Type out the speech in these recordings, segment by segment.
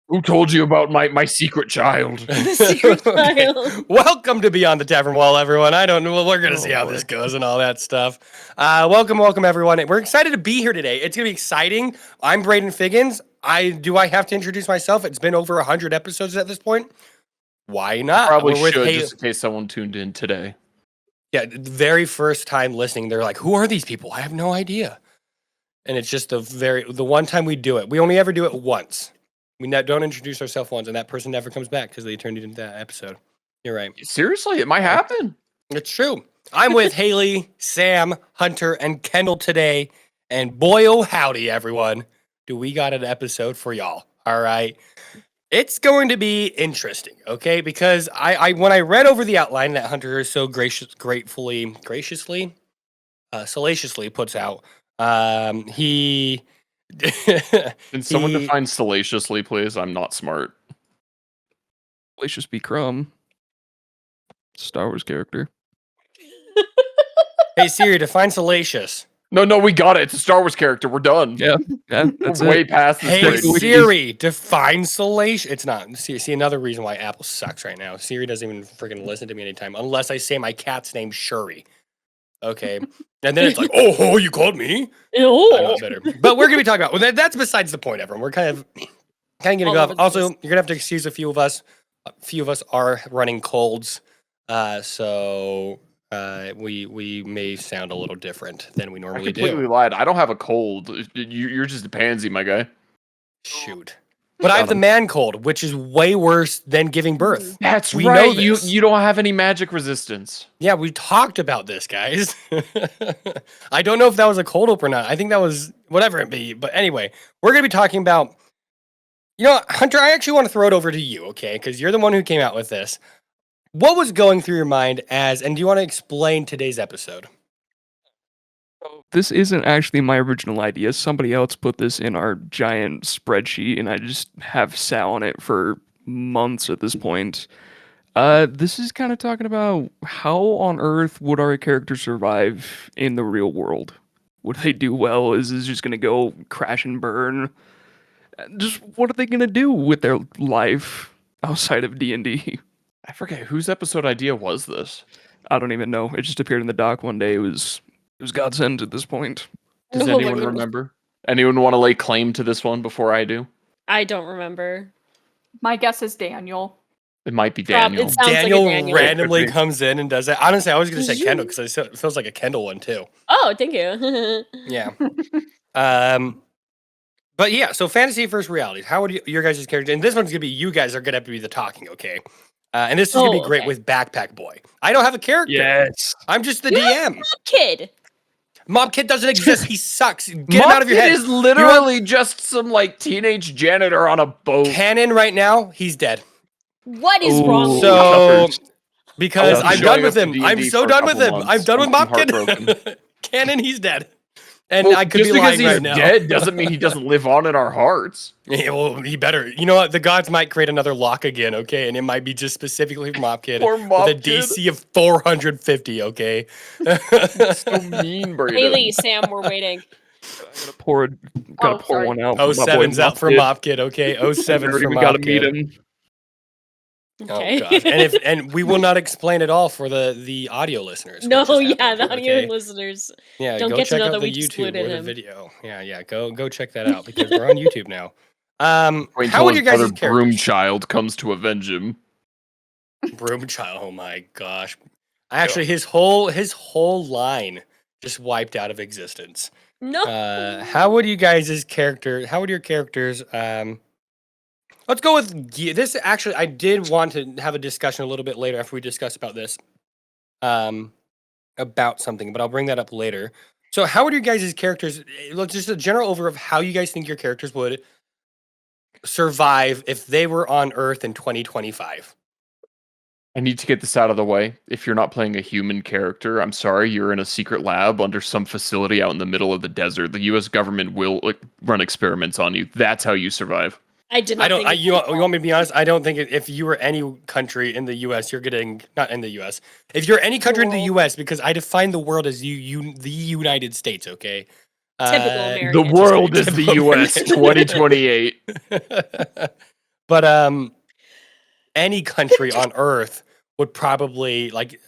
Who told you about my secret child? The secret child. Welcome to Beyond the Tavern Wall, everyone. I don't know. Well, we're gonna see how this goes and all that stuff. Welcome, everyone. We're excited to be here today. It's gonna be exciting. I'm Braden Figgins. I have to introduce myself. It's been over 100 episodes at this point. Why not? Probably We're with should, Haley. just in case someone tuned in today. Yeah, the very first time listening, they're like, "Who are these people? I have no idea." And it's just the one time we do it. We only ever do it once. We don't introduce ourselves once, and that person never comes back because they turned it into that episode. You're right. Seriously, it might happen. It's true. I'm with Haley, Sam, Hunter, and Kendall today. And boy, oh howdy, everyone. Do we got an episode for y'all. All right. It's going to be interesting, okay? Because I when I read over the outline that Hunter so salaciously puts out, he... Can someone define salaciously, please? I'm not smart. Salacious B. Crumb. Star Wars character. Hey Siri, define salacious. No, we got it. It's a Star Wars character. We're done. Yeah, that's We're way it. past this. Hey grade. Siri, define salacious. It's not. See another reason why Apple sucks right now. Siri doesn't even freaking listen to me anytime unless I say my cat's name Shuri. Okay, and then it's like, oh, you called me. Oh. I'm not bitter. But we're gonna be talking about. Well, that's besides the point, everyone. We're kind of gonna go off. Also, you're gonna have to excuse a few of us. A few of us are running colds, so we may sound a little different than we I normally completely do. lied. I don't have a cold. You're just a pansy, my guy. Shoot. But I have the man cold, which is way worse than giving birth. That's We right. know this. You don't have any magic resistance. Yeah, we talked about this, guys. I don't know if that was a cold open or not. I think that was whatever it be. But anyway, we're going to be talking about, Hunter, I actually want to throw it over to you, okay? Because you're the one who came out with this. What was going through your mind and do you want to explain today's episode? This isn't actually my original idea. Somebody else put this in our giant spreadsheet, and I just have sat on it for months at this point. This is kind of talking about how on earth would our characters survive in the real world? Would they do well? Is this just going to go crash and burn? Just what are they going to do with their life outside of D&D? I forget whose episode idea was this. I don't even know. It just appeared in the doc one day. It was Godsend at this point. Does anyone remember? Anyone want to lay claim to this one before I do? I don't remember. My guess is Daniel. It might be Daniel. It sounds like a Daniel. Randomly comes in and does it. Honestly, I was going to say Kendall because it feels like a Kendall one too. Oh, thank you. Yeah. But yeah, so fantasy versus reality. How would your guys' character? And this one's gonna be you guys are gonna have to be the talking, okay? And this is gonna be great with Backpack Boy. I don't have a character. Yes. I'm just the You DM. Mob Kid. Mob Kid doesn't exist. He sucks. Get him out of your head. Is literally just some teenage janitor on a boat. Canon right now. He's dead. What is wrong with So you? because I'm done with him. I'm so done with him. I'm done with Mob Kid. Heartbroken. Canon, he's dead. And Well, I could just be because lying he's right now. dead doesn't mean he doesn't live on in our hearts. Yeah, well, he better. You know what? The gods might create another lock again, okay? And it might be just specifically for Mop Kid Poor Mop with a Kid. DC of 450, okay? So mean, Braden. Haley, Sam, we're waiting. Gotta pour sorry. one out. Oh, for my boy 7's out for Kid. Mop Kid, okay? Oh, 7's for We Mop gotta Kid. meet him. Okay. Oh, God. And we will not explain it all for the audio listeners. No, what just yeah, happened, the audio okay? listeners. Yeah, don't go get to check know out that the we YouTube excluded or the him. video. Yeah, go check that out because we're on YouTube now. Wait How until would his your guys' brother characters? Broom Child comes to avenge him. Broom Child, oh my gosh. Actually, his whole line just wiped out of existence. No. How would your characters let's go with this. Actually, I did want to have a discussion a little bit later after we discuss about this about something, but I'll bring that up later. So how would your guys' characters, let's just a general overview of how you guys think your characters would survive if they were on Earth in 2025? I need to get this out of the way. If you're not playing a human character, I'm sorry, you're in a secret lab under some facility out in the middle of the desert. The U.S. government will run experiments on you. That's how you survive. I did not think You want me to be honest? I don't think if you were any country in the U.S., you're getting not in the U.S. If you're any country in the U.S., because I define the world as the United States. Okay. Typical The American. world is the U.S. 2028. But any country on Earth would probably like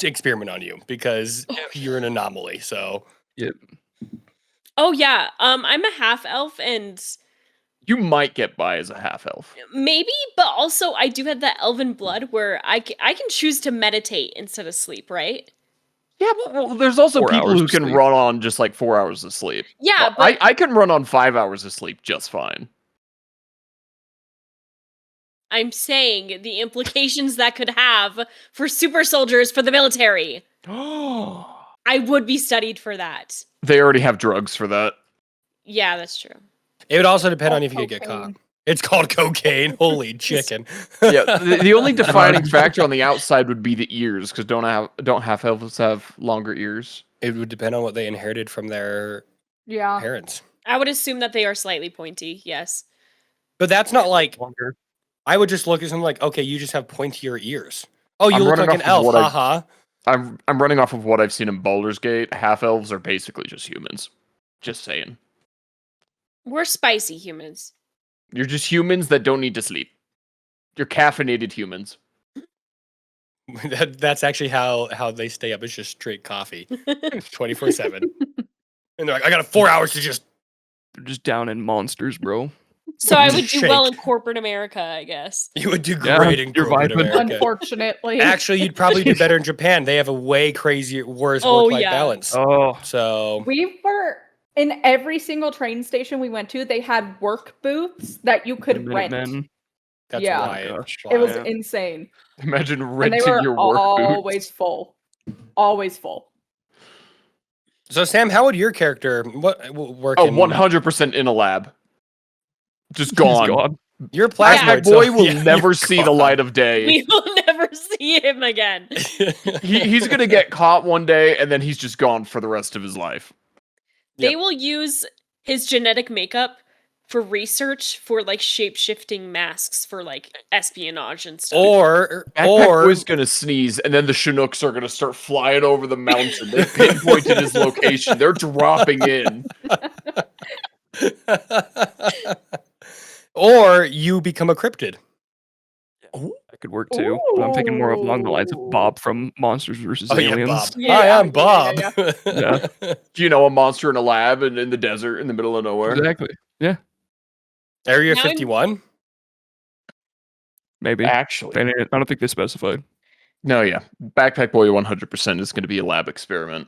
experiment on you because you're an anomaly. So Oh yeah. I'm a half elf and You might get by as a half elf. maybe, but also I do have that elven blood where I can choose to meditate instead of sleep, right? Yeah, but well, there's also 4 people hours who of can sleep. run on just like 4 hours of sleep. Yeah, Well, but I can run on 5 hours of sleep just fine. I'm saying the implications that could have for super soldiers for the military. I would be studied for that. They already have drugs for that. Yeah, that's true. it would also depend Oh, on if you could get caught. cocaine. It's called cocaine. Holy chicken. Yeah, the only defining factor on the outside would be the ears, because don't half elves have longer ears? It would depend on what they inherited from their Yeah. parents. I would assume that they are slightly pointy, yes. But that's not like Longer. I would just look at something like, okay, you just have pointier ears. Oh, you I'm look running like an off of elf, what I- haha. I'm running off of what I've seen in Baldur's Gate. Half elves are basically just humans. Just saying. We're spicy humans. You're just humans that don't need to sleep. You're caffeinated humans. That's actually how they stay up. It's just straight coffee, 24/7. And they're like, I got 4 hours to just. They're just down in monsters, bro. So I would do well Shake. in corporate America, I guess. You would do Yeah, great in you're corporate vibing. America. Unfortunately. Actually, you'd probably do better in Japan. They have a way crazier, worse Oh, work-life yeah. balance. Oh, So We were in every single train station we went to, they had work booths that you could rent. Minutemen. that's Yeah. why. Gosh. It was Yeah. insane. Imagine And they renting were your work boots. always full. Always full. So Sam, how would your character work? Oh, in 100% in a lab. Just He's gone. gone. Your That plasmoid boy so- will yeah, never you're see the gone. light of day. We will never see him again. He's gonna get caught one day, and then he's just gone for the rest of his life. They Yep. will use his genetic makeup for research for like shape-shifting masks for like espionage and stuff. or Backpack or Boy's gonna sneeze, and then the Chinooks are gonna start flying over the mountain. They pinpointed his location. They're dropping in. or you become a cryptid. That could work too. But I'm thinking more along the lines of Bob from Monsters vs. Oh yeah, Aliens. Bob. Yeah, Hi, I'm yeah, Bob. yeah, Yeah. You know, a monster in a lab and in the desert in the middle of nowhere. Exactly. Yeah. Area Now I'm- 51. Maybe. Actually, I don't think they specified. no, yeah. Backpack Boy 100% is gonna be a lab experiment.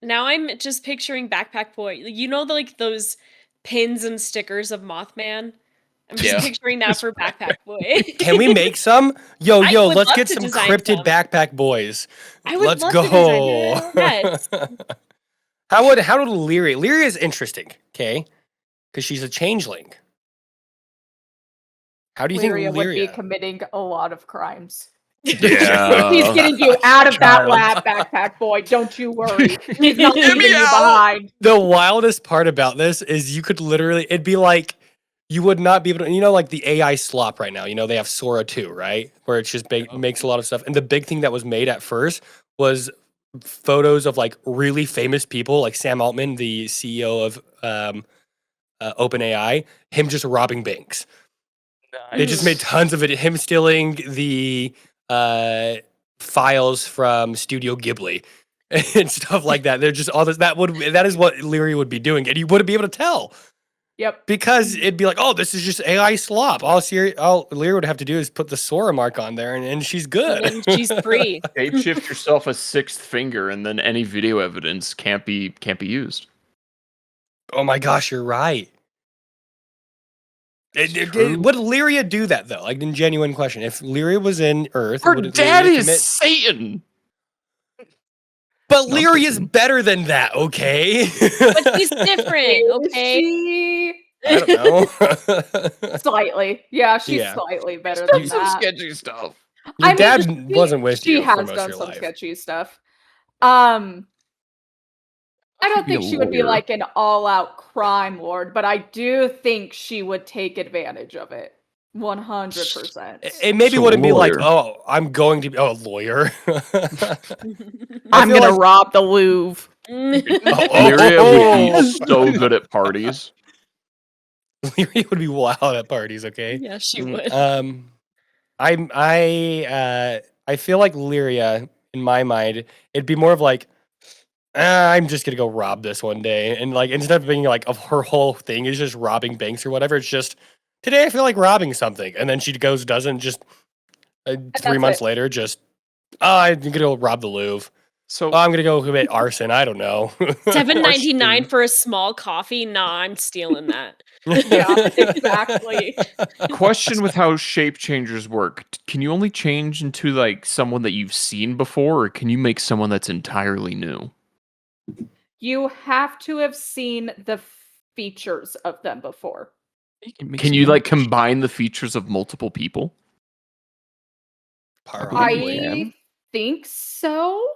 Now I'm just picturing Backpack Boy. You know, like those pins and stickers of Mothman? I'm just Yeah. picturing that for Backpack Boy. Can we make some? Yo, I yo, would let's love get to some design cryptid some. backpack boys. I would Let's love go. to design that. Yes. how would Lyria? Lyria is interesting, okay? Because she's a changeling. How do you think Lyria would be Lyria? committing a lot of crimes. Yeah. He's getting you out of that Child. lab, Backpack Boy. Don't you worry. He's not Get leaving me you out. behind. The wildest part about this is you could literally, it'd be like you would not be able to, like the AI slop right now. They have Sora 2, right? Where it just makes a lot of stuff. And the big thing that was made at first was photos of like really famous people, like Sam Altman, the CEO of OpenAI, him just robbing banks. They just made tons of it. Him stealing the files from Studio Ghibli and stuff like that. They're just all this. That is what Lyria would be doing, and you wouldn't be able to tell Yep. because it'd be like, oh, this is just AI slop. All Lyria would have to do is put the Sora mark on there, and she's good. And she's free. Shapeshift yourself a sixth finger, and then any video evidence can't be used. Oh my gosh, you're right. True. Would Lyria do that though? Like, in genuine question, if Lyria was in Earth, Her would dad Lyria is commit- Satan. But No, Lyria's Satan. better than that, okay? But she's different, okay? She... I don't know. Slightly. Yeah, she's Yeah. slightly better She's done than some that. sketchy stuff. Your I mean, dad she- wasn't with She you for has most of done your some life. sketchy stuff. I don't She'd be think a she would be lawyer. like an all-out crime lord, but I do think she would take advantage of it. 100%. It maybe So wouldn't be like, lawyer. oh, I'm going to be a lawyer. I'm feel gonna like- rob the Louvre. Lyria would be so good at parties. Lyria would be wild at parties. Okay. Yeah, she Mm, would. I feel like Lyria, in my mind, it'd be more of like, I'm just gonna go rob this one day, and like instead of being like of her whole thing is just robbing banks or whatever, it's just today I feel like robbing something, and then she goes doesn't just 3 months it. later just I'm gonna go rob the Louvre. So Oh, I'm gonna go commit arson. I don't know. $7.99 Question. for a small coffee? Nah, I'm stealing that. Yeah, exactly. question with how shape changers work. Can you only change into like someone that you've seen before, or can you make someone that's entirely new? You have to have seen the features of them before. Can you like combine the features of multiple people? Probably. I think so.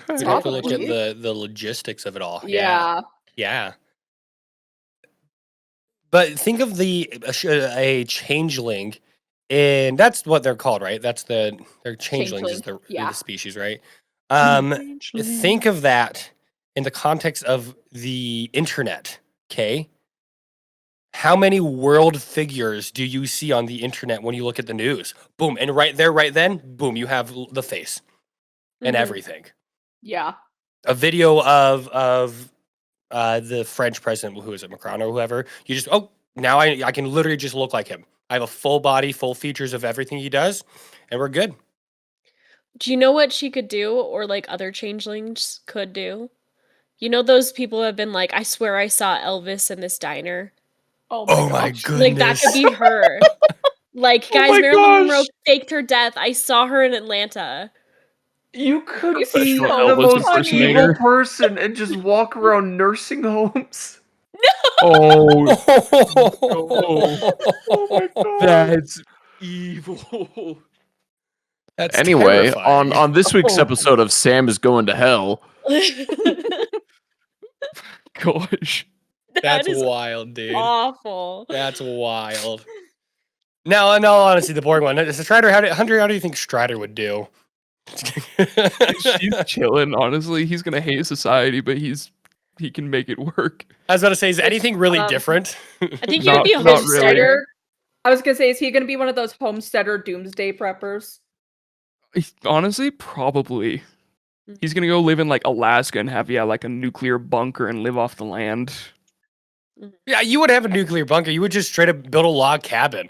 We'd have to look at Probably. the logistics of it all. Yeah. Yeah. But think of a changeling, and that's what they're called, right? They're changelings is Changeling, the yeah. species, right? Changeling. Think of that in the context of the internet. Okay, how many world figures do you see on the internet when you look at the news? Boom, and right there, right then, boom, you have the face and Mhm. everything. Yeah. A video of the French president, who is it, Macron or whoever. You just now I can literally just look like him. I have a full body, full features of everything he does, and we're good. Do you know what she could do, or like other changelings could do? You know those people who have been like, I swear I saw Elvis in this diner. Oh Oh my my gosh. goodness! Like that could be her. Like, Oh guys, my Marilyn Monroe gosh! faked her death. I saw her in Atlanta. You could He's be so the Elvis most funny. evil person and just walk around nursing homes. Oh, Oh my god. that's evil. That's Anyway, terrifying. on this week's Oh. episode of Sam is Going to Hell, Gosh. That That's is wild, dude. awful. That's wild. Now, in all honesty, the boring one. Strider, Hunter, how do you think Strider would do? She's chilling, honestly. He's gonna hate society, but he can make it work. I was about to say, is anything really Um, different? I think you would be a Not really. homesteader. I was gonna say, is he gonna be one of those homesteader doomsday preppers? Honestly, probably. He's gonna go live in like Alaska and have like a nuclear bunker and live off the land. Yeah, you would have a nuclear bunker. You would just straight up build a log cabin.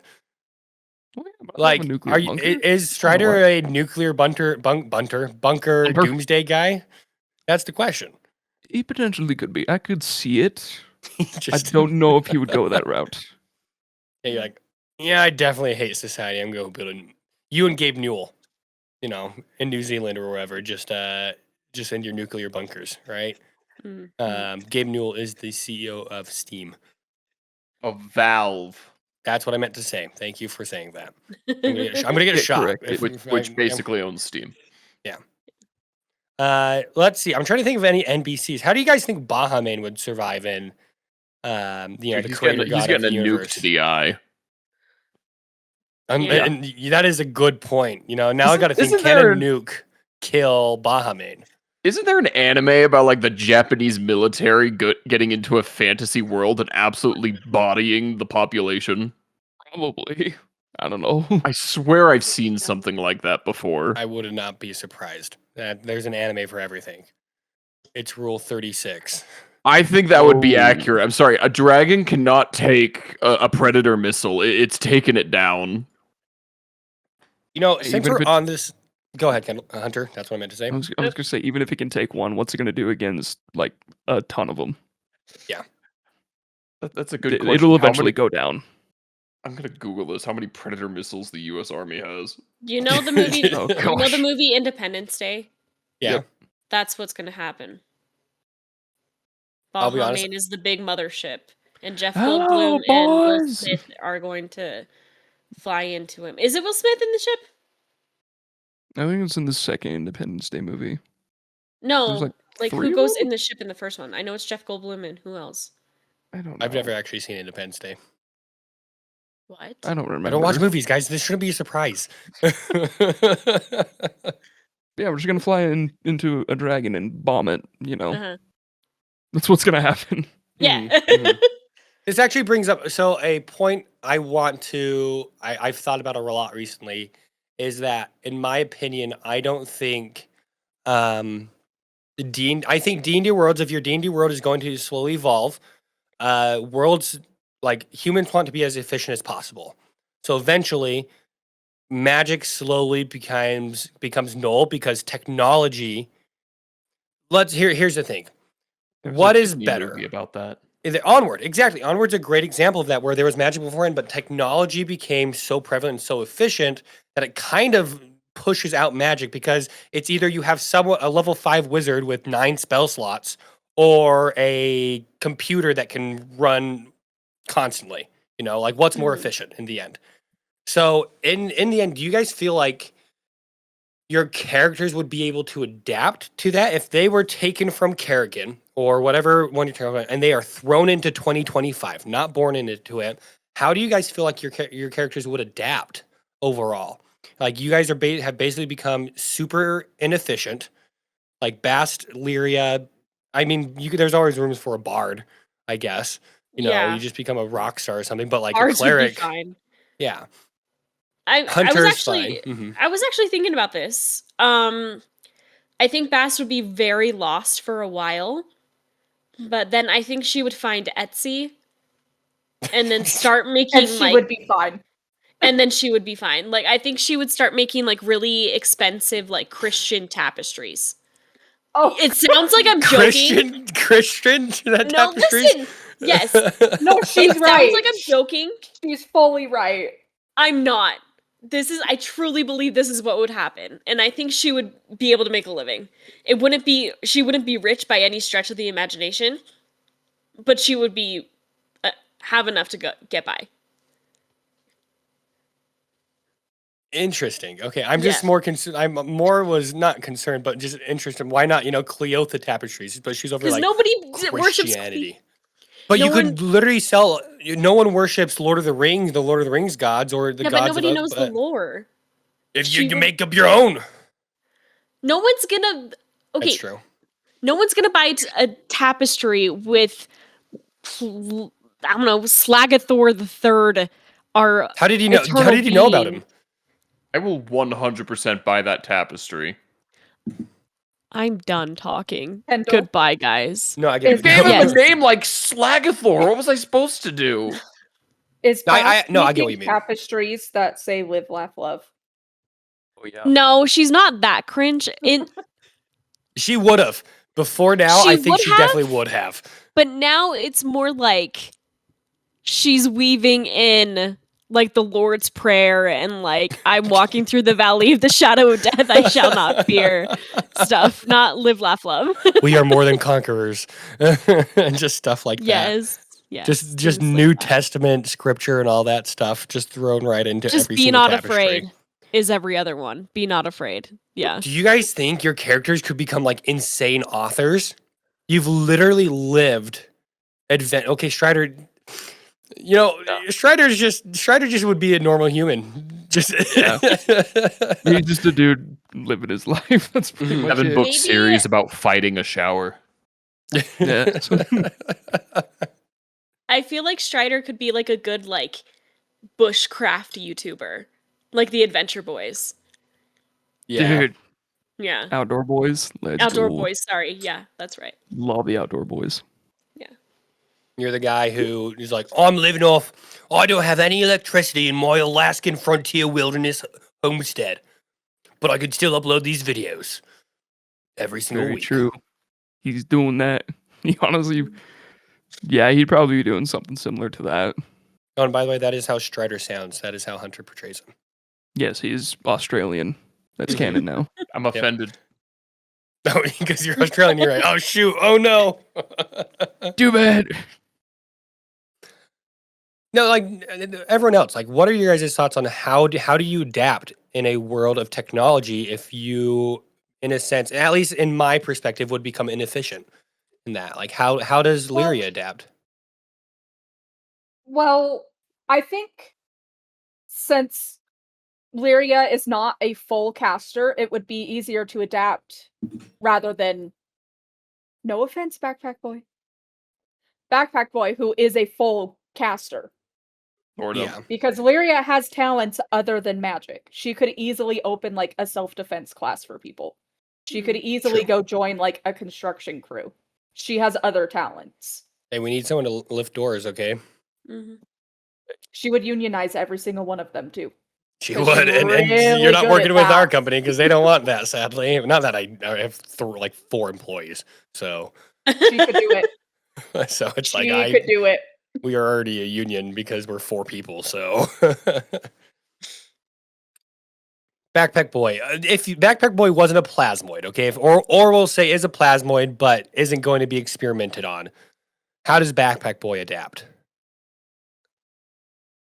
Well, yeah, but I Like, have a nuclear bunker. is Strider a nuclear bunker doomsday guy? That's the question. He potentially could be. I could see it. Just, I don't know if he would go that route. Yeah, you're like, yeah, I definitely hate society. I'm going to build you and Gabe Newell, in New Zealand or wherever, just in your nuclear bunkers, right? Gabe Newell is the CEO of Steam. of Valve, That's what I meant to say. Thank you for saying that. I'm gonna get a Get shot. corrected. which basically owns Steam. Let's see. I'm trying to think of any NBCs. How do you guys think Bahamut would survive in, the He's creator getting, he's god of getting the a nuke universe? to the eye. Yeah. And that is a good point. Now I got to think: Isn't can a there- nuke kill Bahamut? Isn't there an anime about like the Japanese military getting into a fantasy world and absolutely bodying the population? Probably. I don't know. I swear I've seen something like that before. I would not be surprised. That there's an anime for everything. It's Rule 36. I think that would be Oh. accurate. I'm sorry, a dragon cannot take a predator missile. It's taken it down. Since Even if we're it- on this, go ahead, Hunter. That's what I meant to say. I was gonna say, even if he can take one, what's it gonna do against like a ton of them? That's a good question. It'll How eventually many- go down. I'm gonna Google this. How many predator missiles the U.S. Army has? You know the movie. Oh, You know the gosh. movie Independence Day. Yeah. Yep. That's what's gonna happen. I'll be honest- Bahamut is the big mothership, and Jeff Hello, Goldblum and Will boys. Smith are going to fly into him. Is it Will Smith in the ship? I think it's in the second Independence Day movie. No, There's, like, who 3 of goes them? in the ship in the first one? I know it's Jeff Goldblum and who else? I don't know. I've never actually seen Independence Day. What? I don't remember. I don't watch movies, guys. This shouldn't be a surprise. Yeah, we're just gonna fly into a dragon and bomb it. Uh-huh. That's what's gonna happen. Yeah. Mhm. This actually brings up a point I've thought about a lot recently is that, in my opinion, I don't think I think D&D worlds, if your D&D world is going to slowly evolve, worlds like humans want to be as efficient as possible. So eventually, magic slowly becomes null because technology. Here's the thing. There's What a is Disney better? movie about that? Onward, exactly. Onward's a great example of that, where there was magic beforehand, but technology became so prevalent and so efficient that it kind of pushes out magic, because it's either you have a level 5 wizard with 9 spell slots, or a computer that can run constantly. Like, what's more efficient in the end? So in the end, do you guys feel like your characters would be able to adapt to that if they were taken from Kerrigan or whatever one you're talking about, and they are thrown into 2025, not born into it? How do you guys feel like your characters would adapt overall? Like, you guys have basically become super inefficient. Like Bast, Lyria. I mean, there's always rooms for a bard, I guess. Yeah. You just become a rock star or something. But like Ours a would be cleric, fine. yeah. I was Hunter's actually fine. Mhm. I was actually thinking about this. I think Bass would be very lost for a while, but then I think she would find Etsy and then start making And she like would be fine. and then she would be fine. Like I think she would start making like really expensive like Christian tapestries. Oh, It sounds like I'm joking. Christian that No, tapestries? listen. Yes. no, she's It right. sounds like I'm joking. She's fully right. I'm not. I truly believe this is what would happen. And I think she would be able to make a living. She wouldn't be rich by any stretch of the imagination, but she would be, have enough to get by. Interesting. Okay, I'm just Yeah. more concerned. I'm more was not concerned, but just interested. Why not, Cleotha tapestries? But she's over Because like nobody worships Christianity. But no you could literally sell. No one worships Lord of the Rings gods, or the Yeah, but gods nobody of. knows the lore. If She you would- make up your own, No one's gonna. Okay, that's true. no one's gonna buy a tapestry with, I don't know, Slagathor the Third. Our How did you know? How eternal did you know about being. him? I will 100% buy that tapestry. I'm done talking. Kendall? Goodbye, guys. No, I get Is it. Gave him Yes. a name like Slagathor. What was I supposed to do? Is No, I Bass get what making you mean. tapestries that say "Live, Laugh, Love"? Oh yeah. No, she's not that cringe. She would have before now. She I think would she have? definitely would have. But now it's more like she's weaving in like the Lord's Prayer and like I'm walking through the valley of the shadow of death, I shall not fear stuff. Not live, laugh, love. We are more than conquerors, and just stuff like that. Yes. Yes. Just things like New that. Testament scripture and all that stuff, just thrown right into Just every be single not tapestry. afraid is every other one. Be not afraid. Yeah. Do you guys think your characters could become like insane authors? You've literally lived Okay, Strider. Strider just would be a normal human. Just Yeah. He's just a dude living his life. That's pretty Mhm. much 7-book Maybe- series about fighting a shower. Yeah. I feel like Strider could be like a good like bushcraft YouTuber. Like the Adventure Boys. yeah. Dude, Yeah. outdoor boys. Let's Outdoor go. Boys, sorry. Yeah, that's right. Love the outdoor boys. You're the guy who is like, oh, I'm living off. I don't have any electricity in my Alaskan frontier wilderness homestead, but I could still upload these videos every single Very week. true. He's doing that. He honestly, yeah, he'd probably be doing something similar to that. Oh, and by the way, that is how Strider sounds. That is how Hunter portrays him. Yes, he's Australian. That's canon now. I'm offended. Oh, because you're Australian, you're right. Oh shoot! Oh no! Too bad. No, like everyone else. Like, what are your guys' thoughts on how do you adapt in a world of technology if you, in a sense, at least in my perspective, would become inefficient in that? Like, how does Well- Lyria adapt? Well, I think since Lyria is not a full caster, it would be easier to adapt rather than. No offense, Backpack Boy. Backpack Boy, who is a full caster. Sort of. Yeah. Because Lyria has talents other than magic. She could easily open like a self-defense class for people. She could easily True. go join like a construction crew. She has other talents. Hey, we need someone to lift doors, okay? Mhm. She would unionize every single one of them too. She 'Cause would, she's and really you're not good working at with our that. company because they don't want that, sadly. Not that I have like 4 employees, so She could do it. so it's She like could do it. we are already a union because we're 4 people. So Backpack Boy, if Backpack Boy wasn't a plasmoid, okay, or we'll say is a plasmoid but isn't going to be experimented on, how does Backpack Boy adapt?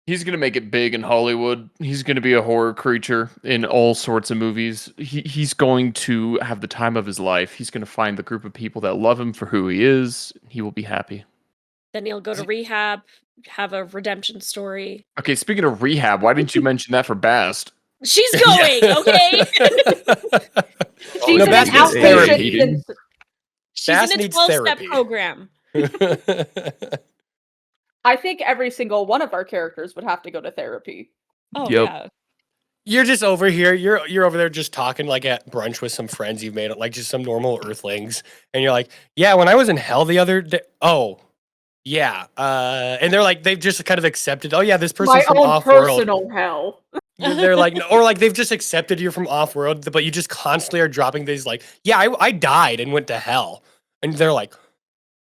He's gonna make it big in Hollywood. He's gonna be a horror creature in all sorts of movies. He's going to have the time of his life. He's gonna find the group of people that love him for who he is. He will be happy. Then he'll go to rehab, have a redemption story. Okay, speaking of rehab, why didn't you mention that for Bast? She's going, okay? She's no, in an Bass needs outpatient. therapy. She's Bass in a needs 12-step therapy. program. I think every single one of our characters would have to go to therapy. Oh, Yep. yeah. You're just over here. You're over there just talking like at brunch with some friends you've made, like just some normal Earthlings, and you're like, "Yeah, when I was in hell the other day, oh, yeah," and they're like, they've just kind of accepted. Oh yeah, this person's My from own off-world. personal hell. They're like, or like they've just accepted you from off-world, but you just constantly are dropping these like, "Yeah, I died and went to hell," and they're like,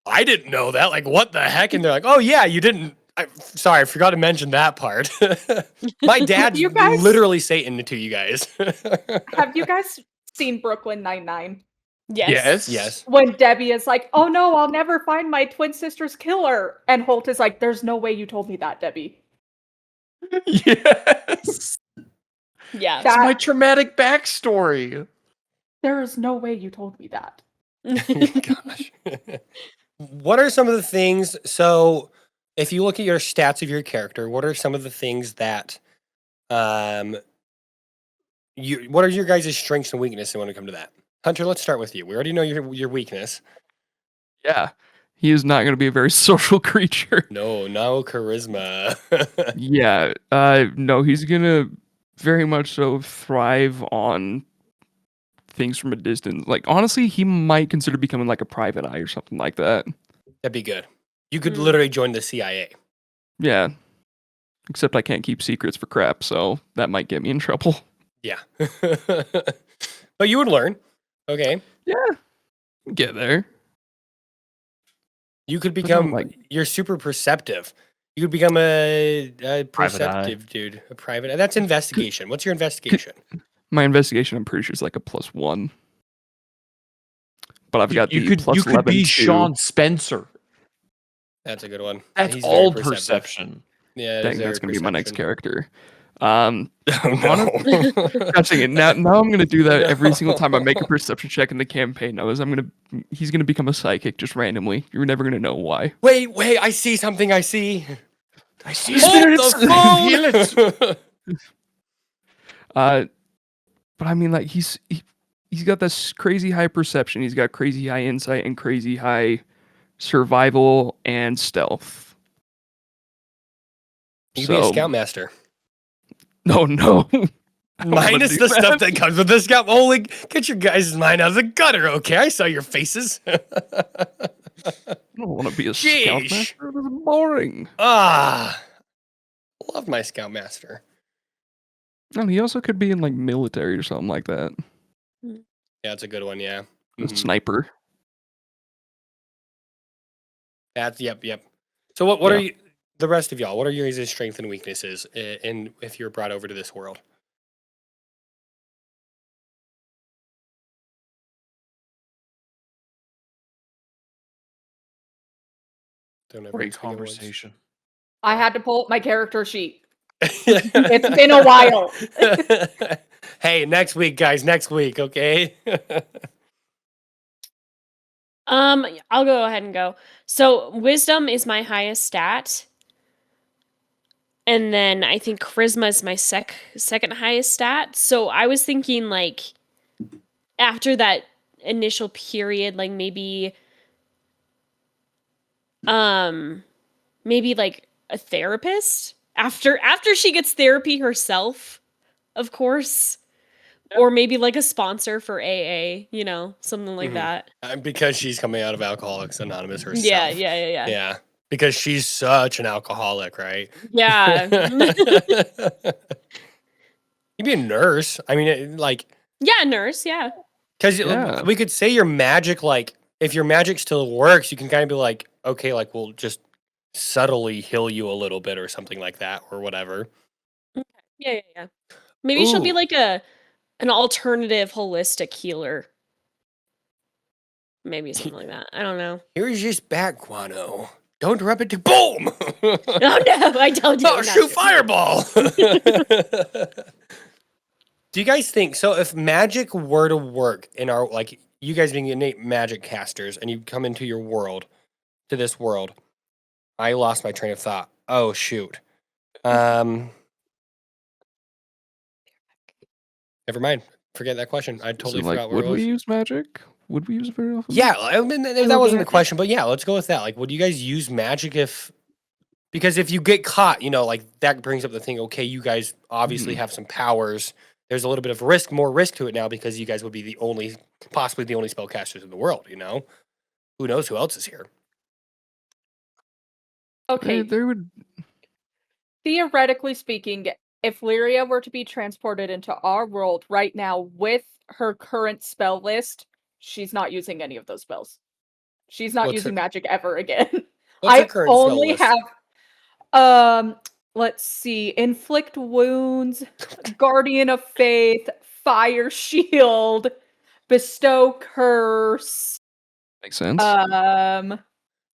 "I didn't know that. Like, what the heck?" And they're like, "Oh yeah, you didn't." Sorry, I forgot to mention that part. My dad's You guys- literally Satan to you guys. Have you guys seen Brooklyn Nine-Nine? Yes. Yes. When Debbie is like, "Oh no, I'll never find my twin sister's killer," and Holt is like, "There's no way you told me that, Debbie." Yes. Yeah. That's That- my traumatic backstory. There is no way you told me that. Gosh. What are some of the things? So, if you look at your stats of your character, what are some of the things that, what are your guys' strengths and weaknesses when it comes to that? Hunter, let's start with you. We already know your weakness. Yeah. He is not going to be a very social creature. No charisma. Yeah. No, he's going to very much so thrive on things from a distance. Like, honestly, he might consider becoming like a private eye or something like that. That'd be good. You could Mm. literally join the CIA. Yeah. Except I can't keep secrets for crap, so that might get me in trouble. Yeah. But you would learn. Okay. Get there. You could no, become like- you're super perceptive. You could become a eye. perceptive dude, a private. That's investigation. What's your investigation? My investigation, I'm pretty sure, is like a +1. But I've got You the could plus you could 11 be too. Sean Spencer. That's a good one. That's He's very all perceptive. perception. Yeah, I think that's going to be my next character. Oh, no. Catching it now. Now I'm going to do that every single time I make a perception check in the campaign. He's going to become a psychic just randomly. You're never going to know why. Wait, I see something. I see. I see Hold spirits. the phone. But I mean, like he's got this crazy high perception. He's got crazy high insight and crazy high survival and stealth. You can be a scoutmaster. No. I don't wanna Minus do the that. stuff that comes with the scout. Holy, get your guys' mind out of the gutter, okay? I saw your faces. I don't want to be a Sheesh. scoutmaster. That's boring. Love my scoutmaster. No, he also could be in like military or something like that. Yeah, that's a good one. Yeah. A Mhm. sniper. That's yep. So what are Yeah. you? The rest of y'all, what are your guys' strengths and weaknesses in if you're brought over to this world? Don't ever Great speak at once. conversation. I had to pull up my character sheet. It's been a while. Hey, next week, guys. Next week, okay? I'll go ahead and go. So wisdom is my highest stat. And then I think charisma is my second highest stat. So I was thinking like after that initial period, like maybe Maybe like a therapist after she gets therapy herself, of course. Or maybe like a sponsor for AA, something like Mhm. that. Because she's coming out of Alcoholics Anonymous herself. Yeah. Yeah. Because she's such an alcoholic, right? Yeah. You'd be a nurse. I mean, like, Yeah, nurse, yeah. because Yeah. we could say your magic, like, if your magic still works, you can kind of be like, okay, like, we'll just subtly heal you a little bit or something like that or whatever. Yeah. Maybe she'll be Ooh. like an alternative holistic healer. Maybe something like that. I don't know. Here's just bat guano. Don't rub it to boom. Oh no, I don't Oh, know. shoot fireball. Do you guys think so? If magic were to work in our, like, you guys being innate magic casters and you come into your world, to this world, I lost my train of thought. Oh, shoot. Never mind. Forget that question. I totally So, like, forgot where it would we was. use magic? Would we use it very often? Yeah, I mean, that will wasn't be- the question, but yeah, let's go with that. Like, would you guys use magic if, because if you get caught, like, that brings up the thing, okay, you guys obviously have some powers. There's a little bit of more risk to it now because you guys would be possibly the only spellcasters in the world, Who knows who else is here? Okay, There would. theoretically speaking, if Lyria were to be transported into our world right now with her current spell list, she's not using any of those spells. She's not What's using her- magic ever again. What's her I current spell only list? have let's see, inflict wounds, guardian of faith, fire shield, bestow curse, Makes sense.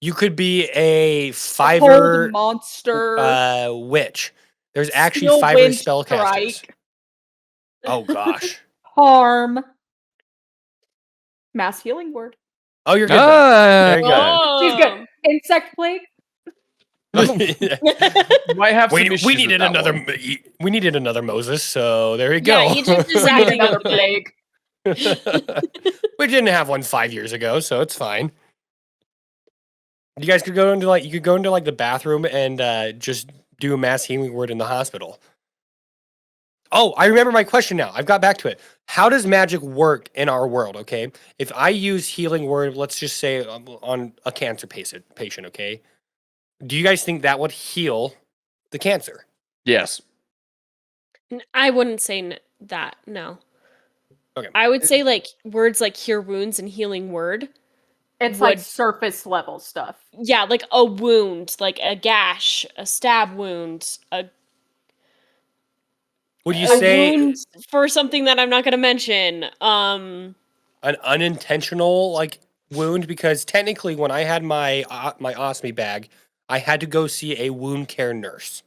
You could be a hold fiver monster, witch. There's actually steel fiver wind spellcasters. strike, Oh gosh. harm, mass healing word. Oh, you're good. Ah, There you go. She's good. Insect plague. Might have some we issues with needed that another. one. We needed another Moses, so there you Yeah, go. Egypt is We need acting another up good. plague. We didn't have one 5 years ago, so it's fine. You guys could go into the bathroom and just do a mass healing word in the hospital. Oh, I remember my question now. I've got back to it. How does magic work in our world? Okay, if I use healing word, let's just say on a cancer patient. Okay, do you guys think that would heal the cancer? Yes. I wouldn't say that, no. Okay. I would say like words like cure wounds and healing word. It's like Would- surface level stuff. Yeah, like a wound, like a gash, a stab wound, Would you a say wound for something that I'm not going to mention. an unintentional like wound? Because technically, when I had my ostomy bag, I had to go see a wound care nurse.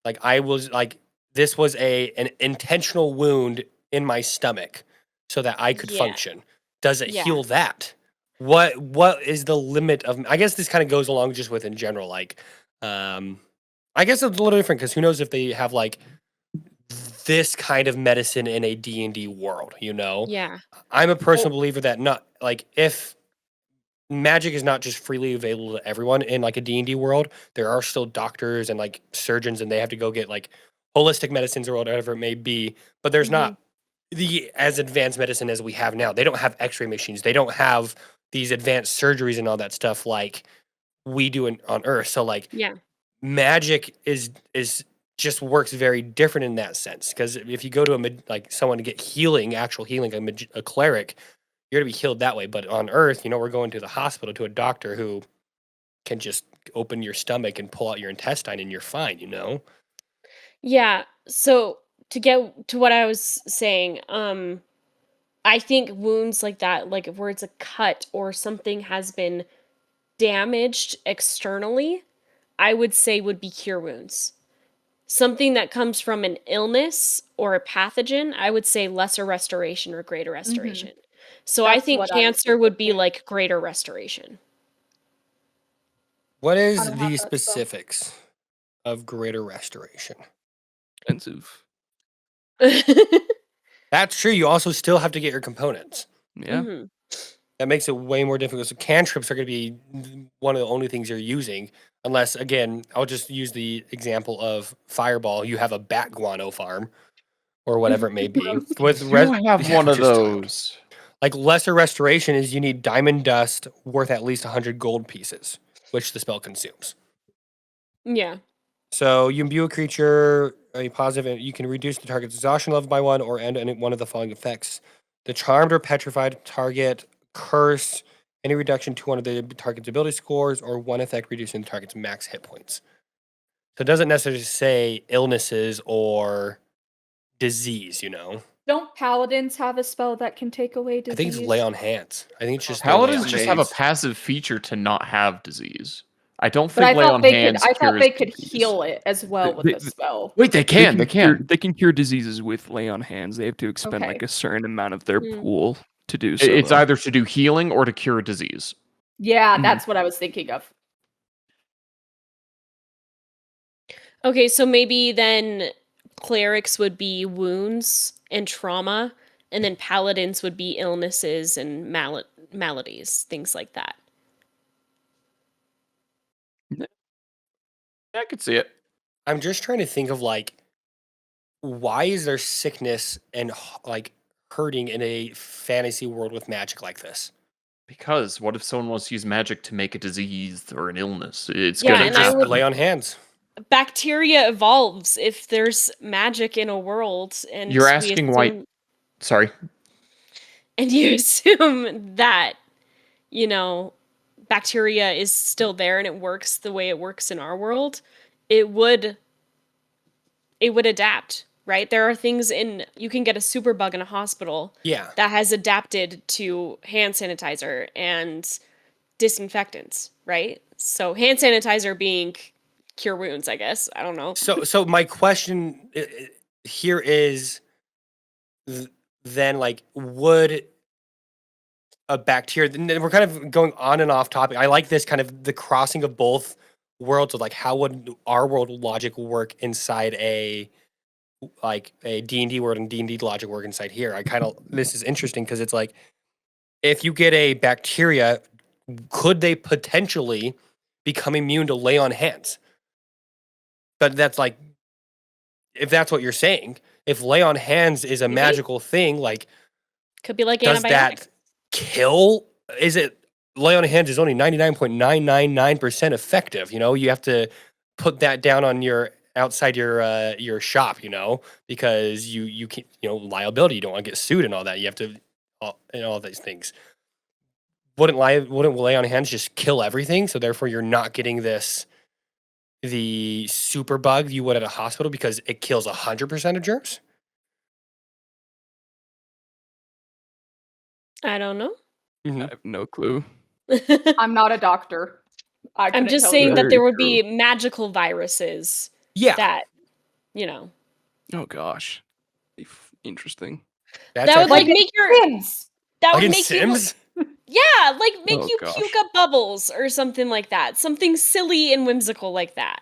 Like I was like, this was an intentional wound in my stomach, so that I could Yeah. function. Does it Yeah. heal that? What is the limit of? I guess this kind of goes along just with in general. Like, I guess it's a little different because who knows if they have like this kind of medicine in a D&D world, Yeah. I'm a personal believer that not like if magic is not just freely available to everyone in like a D&D world, there are still doctors and like surgeons and they have to go get like holistic medicines or whatever it may be, but there's not the as advanced medicine as we have now. They don't have x-ray machines. They don't have these advanced surgeries and all that stuff like we do on Earth. So like Yeah. magic is just works very different in that sense because if you go to like someone to get actual healing, a cleric, you're gonna be healed that way. But on Earth, we're going to the hospital to a doctor who can just open your stomach and pull out your intestine, and you're fine. Yeah. So to get to what I was saying, I think wounds like that, like where it's a cut or something has been damaged externally, I would say would be cure wounds. Something that comes from an illness or a pathogen, I would say lesser restoration or greater restoration. So I That's think what I was cancer would be thinking. like greater restoration. What I is don't have the that spell. specifics of greater restoration? Expensive. That's true. You also still have to get your components. Yeah. Mhm. That makes it way more difficult. So cantrips are going to be one of the only things you're using, unless, again, I'll just use the example of Fireball. You have a bat guano farm, or whatever it may be. With You have yeah, one of just child. those. Like lesser restoration is you need diamond dust worth at least 100 gold pieces, which the spell consumes. Yeah. So you imbue a creature a positive, and you can reduce the target's exhaustion level by 1 or end any one of the following effects: the charmed or petrified target, curse, any reduction to one of the target's ability scores, or one effect reducing the target's max hit points. So it doesn't necessarily say illnesses or disease, you know. Don't paladins have a spell that can take away I disease? think it's lay on hands. I think it's just their lay Paladins on just have a hands. passive feature to not have disease. I don't But I think lay thought on they could. hands. I thought cures they could disease. heal it as well with They- the spell. Wait, they can. They Cure, can. they can cure diseases with lay on hands. They have to expend Okay. like a certain amount of their Mm. pool to do so. It's though. either to do healing or to cure a disease. Yeah, Mhm. that's what I was thinking of. Okay, so maybe then clerics would be wounds and trauma, and then paladins would be illnesses and maladies, things like that. Yeah, I could see it. I'm just trying to think of like, why is there sickness and like hurting in a fantasy world with magic like this? Because what if someone wants to use magic to make a disease or an illness? It's Yeah, gonna and I Just would- lay on hands. Bacteria evolves if there's magic in a world, and You're we asking why- assume- Sorry. and you assume that, you know, bacteria is still there and it works the way it works in our world, it would adapt, right? There are things you can get a super bug in a hospital Yeah. that has adapted to hand sanitizer and disinfectants, right? So hand sanitizer being cure wounds, I guess. I don't know. So my question here is, then like, would a bacteria? We're kind of going on and off topic. I like this kind of the crossing of both worlds of like, how would our world logic work inside a like a D&D world and D&D logic work inside here. This is interesting because it's like, if you get a bacteria, could they potentially become immune to lay on hands? But that's like, if that's what you're saying, if lay on hands is a Maybe. magical thing, like, Could be like does antibiotics. that kill? Is it lay on hands is only 99.999% effective? You know, you have to put that down on your outside your shop, you know, because you can, you know, liability. You don't want to get sued and all that. You have to and all these things. Wouldn't lay on hands just kill everything? So therefore, you're not getting the super bug you would at a hospital because it kills 100% of germs. I don't know. I have no clue. I'm not a doctor. I'm couldn't just tell saying you. that there Very would be magical viruses Yeah, that, you know, Oh gosh, interesting. that's that would like actually- make your Sims. that like would in make you Sims. yeah, like make Oh, you gosh. puke up bubbles or something like that. Something silly and whimsical like that.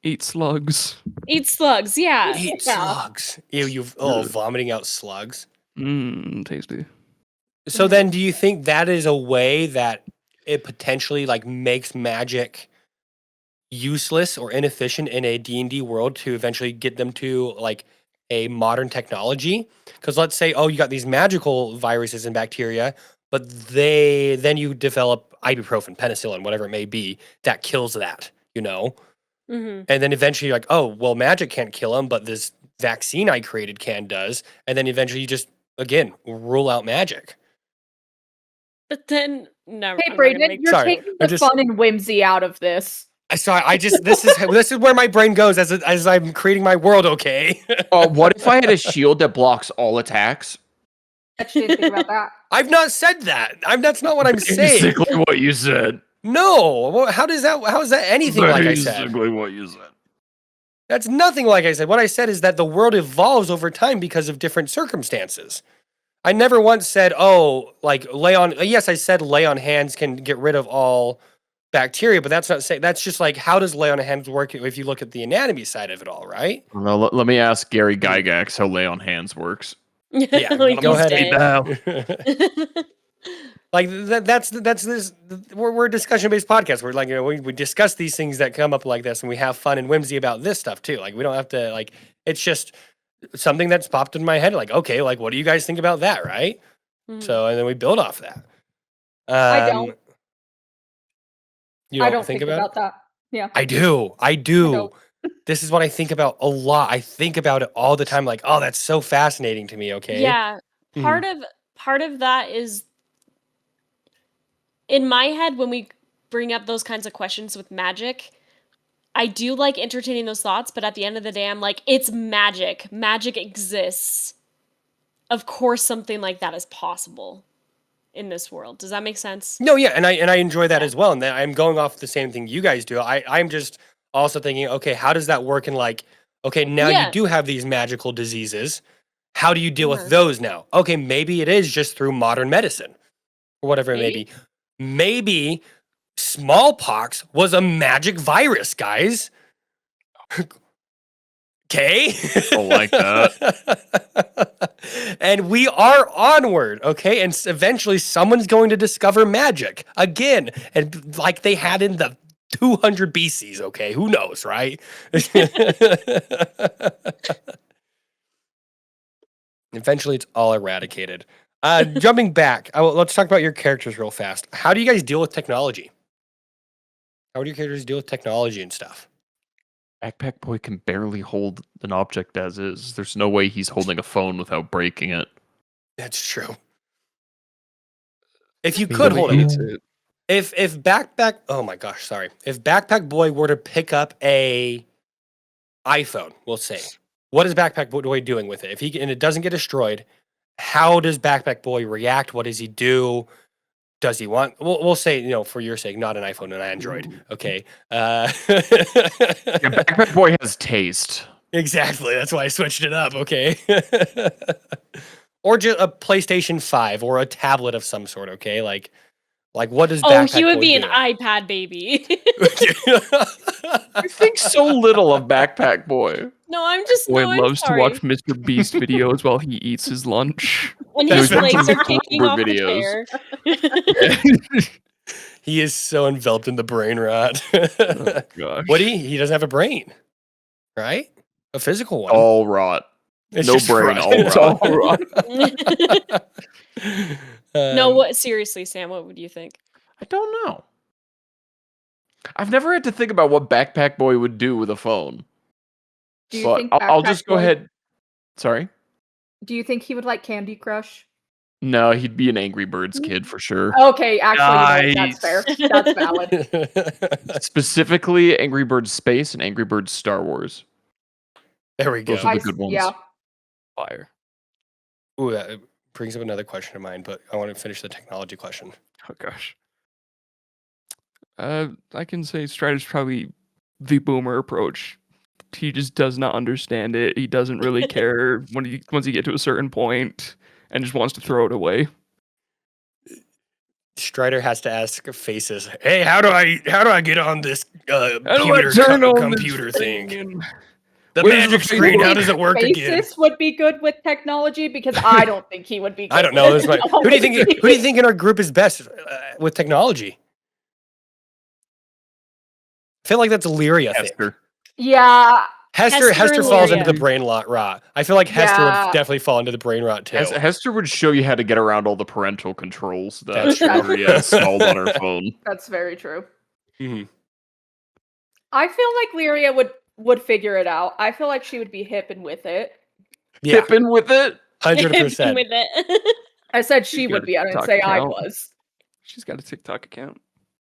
Eat slugs. Eat slugs, yeah. Eat Yeah. slugs. You Ugh. vomiting out slugs. Tasty. So then, do you think that is a way that it potentially like makes magic useless or inefficient in a D&D world to eventually get them to like a modern technology? Because let's say, oh, you got these magical viruses and bacteria, but then you develop ibuprofen, penicillin, whatever it may be, that kills that, you know? Hmm. And then eventually you're like, oh, well, magic can't kill them, but this vaccine I created does. And then eventually you just, again, rule out magic. But then no. Hey, I'm not gonna Brayden, make- you're Sorry, taking I'm the just- fun and whimsy out of this. I just this is where my brain goes as I'm creating my world. Okay, What if I had a shield that blocks all attacks? Actually, didn't think about that. I've not said that. That's not what I'm saying. Basically what you said. No, how is that anything like I said? Basically what you said. That's nothing like I said. What I said is that the world evolves over time because of different circumstances. I never once said, oh, like lay on. Yes, I said lay on hands can get rid of all bacteria, but that's not saying. That's just like, how does lay on hands work if you look at the anatomy side of it all, right? Well, let me ask Gary Gygax how lay on hands works. Yeah, Like, go he's ahead. dead. Like that's this. We're a discussion based podcast. We're like, we discuss these things that come up like this, and we have fun and whimsy about this stuff too. Like we don't have to like. It's just something that's popped in my head. Like, okay, like what do you guys think about that, right? Mhm. So and then we build off that. I don't. You I don't don't think about that. Yeah. I do. I do. don't. This is what I think about a lot. I think about it all the time. Like, oh, that's so fascinating to me. Okay. Yeah, Mhm. part of that is in my head when we bring up those kinds of questions with magic. I do like entertaining those thoughts, but at the end of the day, I'm like, it's magic. Magic exists. Of course, something like that is possible in this world. Does that make sense? No, yeah, and I enjoy that Yeah. as well. And then I'm going off the same thing you guys do. I'm just also thinking, okay, how does that work in like, okay, now you Yeah. do have these magical diseases. How do you deal with Mhm. those now? Okay, maybe it is just through modern medicine or whatever it may Maybe. be. Maybe smallpox was a magic virus, guys. Okay. I like that. And we are onward, okay? And eventually someone's going to discover magic again. And like they had in the 200 BCs, okay? Who knows, right? Eventually it's all eradicated. Jumping back, let's talk about your characters real fast. How do you guys deal with technology? How do your characters deal with technology and stuff? Backpack Boy can barely hold an object as is. There's no way he's holding a phone without breaking it. That's true. If you He could really hold hates it. it. If Backpack, oh my gosh, sorry. If Backpack Boy were to pick up a iPhone, we'll say, what is Backpack Boy doing with it? If he and it doesn't get destroyed, how does Backpack Boy react? What does he do? Does he want? We'll say, for your sake, not an iPhone, an Android. Okay. Yeah, Backpack Boy has taste. Exactly. That's why I switched it up. Okay. Or just a PlayStation 5 or a tablet of some sort. Okay. Like what does Oh, Backpack he would Boy be do? an iPad baby. I think so little of Backpack Boy. No, I'm just Boy no, I'm loves to sorry. watch Mr. Beast videos while he eats his lunch. When That's his legs right. are kicking off Videos. the chair. He is so enveloped in the brain rot. Oh gosh. What he doesn't have a brain, right? A physical one. All rot. It's no just brain, rot. all It's rot. all rot. No, what seriously, Sam, what would you think? I don't know. I've never had to think about what Backpack Boy would do with a phone. Do you But think I'll Backpack just go Boy- ahead. Sorry? Do you think he would like Candy Crush? No, he'd be an Angry Birds kid for sure. Okay, actually, no, that's fair. That's valid. Specifically, Angry Birds Space and Angry Birds Star Wars. There we go. Those are the good ones. Yeah. Fire. Ooh, that brings up another question of mine, but I want to finish the technology question. Oh gosh. I can say Strider's probably the boomer approach. He just does not understand it. He doesn't really care once you get to a certain point and just wants to throw it away. Strider has to ask Faces, "Hey, how do I get on this How do I turn on this computer thing? and- The Where's the magic screen, Facebook? how does it work again?" Basis would be good with technology because I don't think he would be. Good I don't know. with Who do you think? technology. Who do you think in our group is best with technology? I feel like that's a Lyria thing. Hester. Yeah, Hester Hester and falls Lyria. into the brain rot. I feel like Hester Yeah. would definitely fall into the brain rot too. Hester would show you how to get around all the parental controls that That's true. Lyria installed on her phone. that's very true. Mhm. I feel like Lyria would figure it out. I feel like she would be hip and with it. Yeah, Tipping with it. 100%. With it. I said she She's got would a be. I didn't TikTok say I account. was. She's got a TikTok account.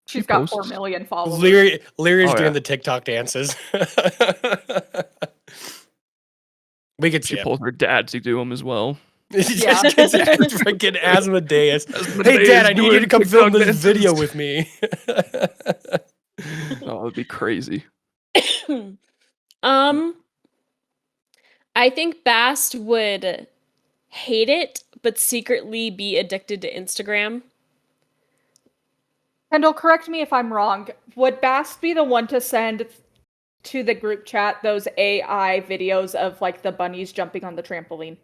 She's She got 4 posts. million followers. Lyria's Oh, doing yeah. the TikTok dances. We could She see it. pulls her dad to do them as well. Yeah. Just gets freaking Asmodeus. Hey, Asmodeus Dad, I need you doing to come film TikTok this dances. video with me. Oh, it'd be crazy. I think Bast would hate it, but secretly be addicted to Instagram. Kendall, correct me if I'm wrong. Would Bast be the one to send to the group chat those AI videos of like the bunnies jumping on the trampoline?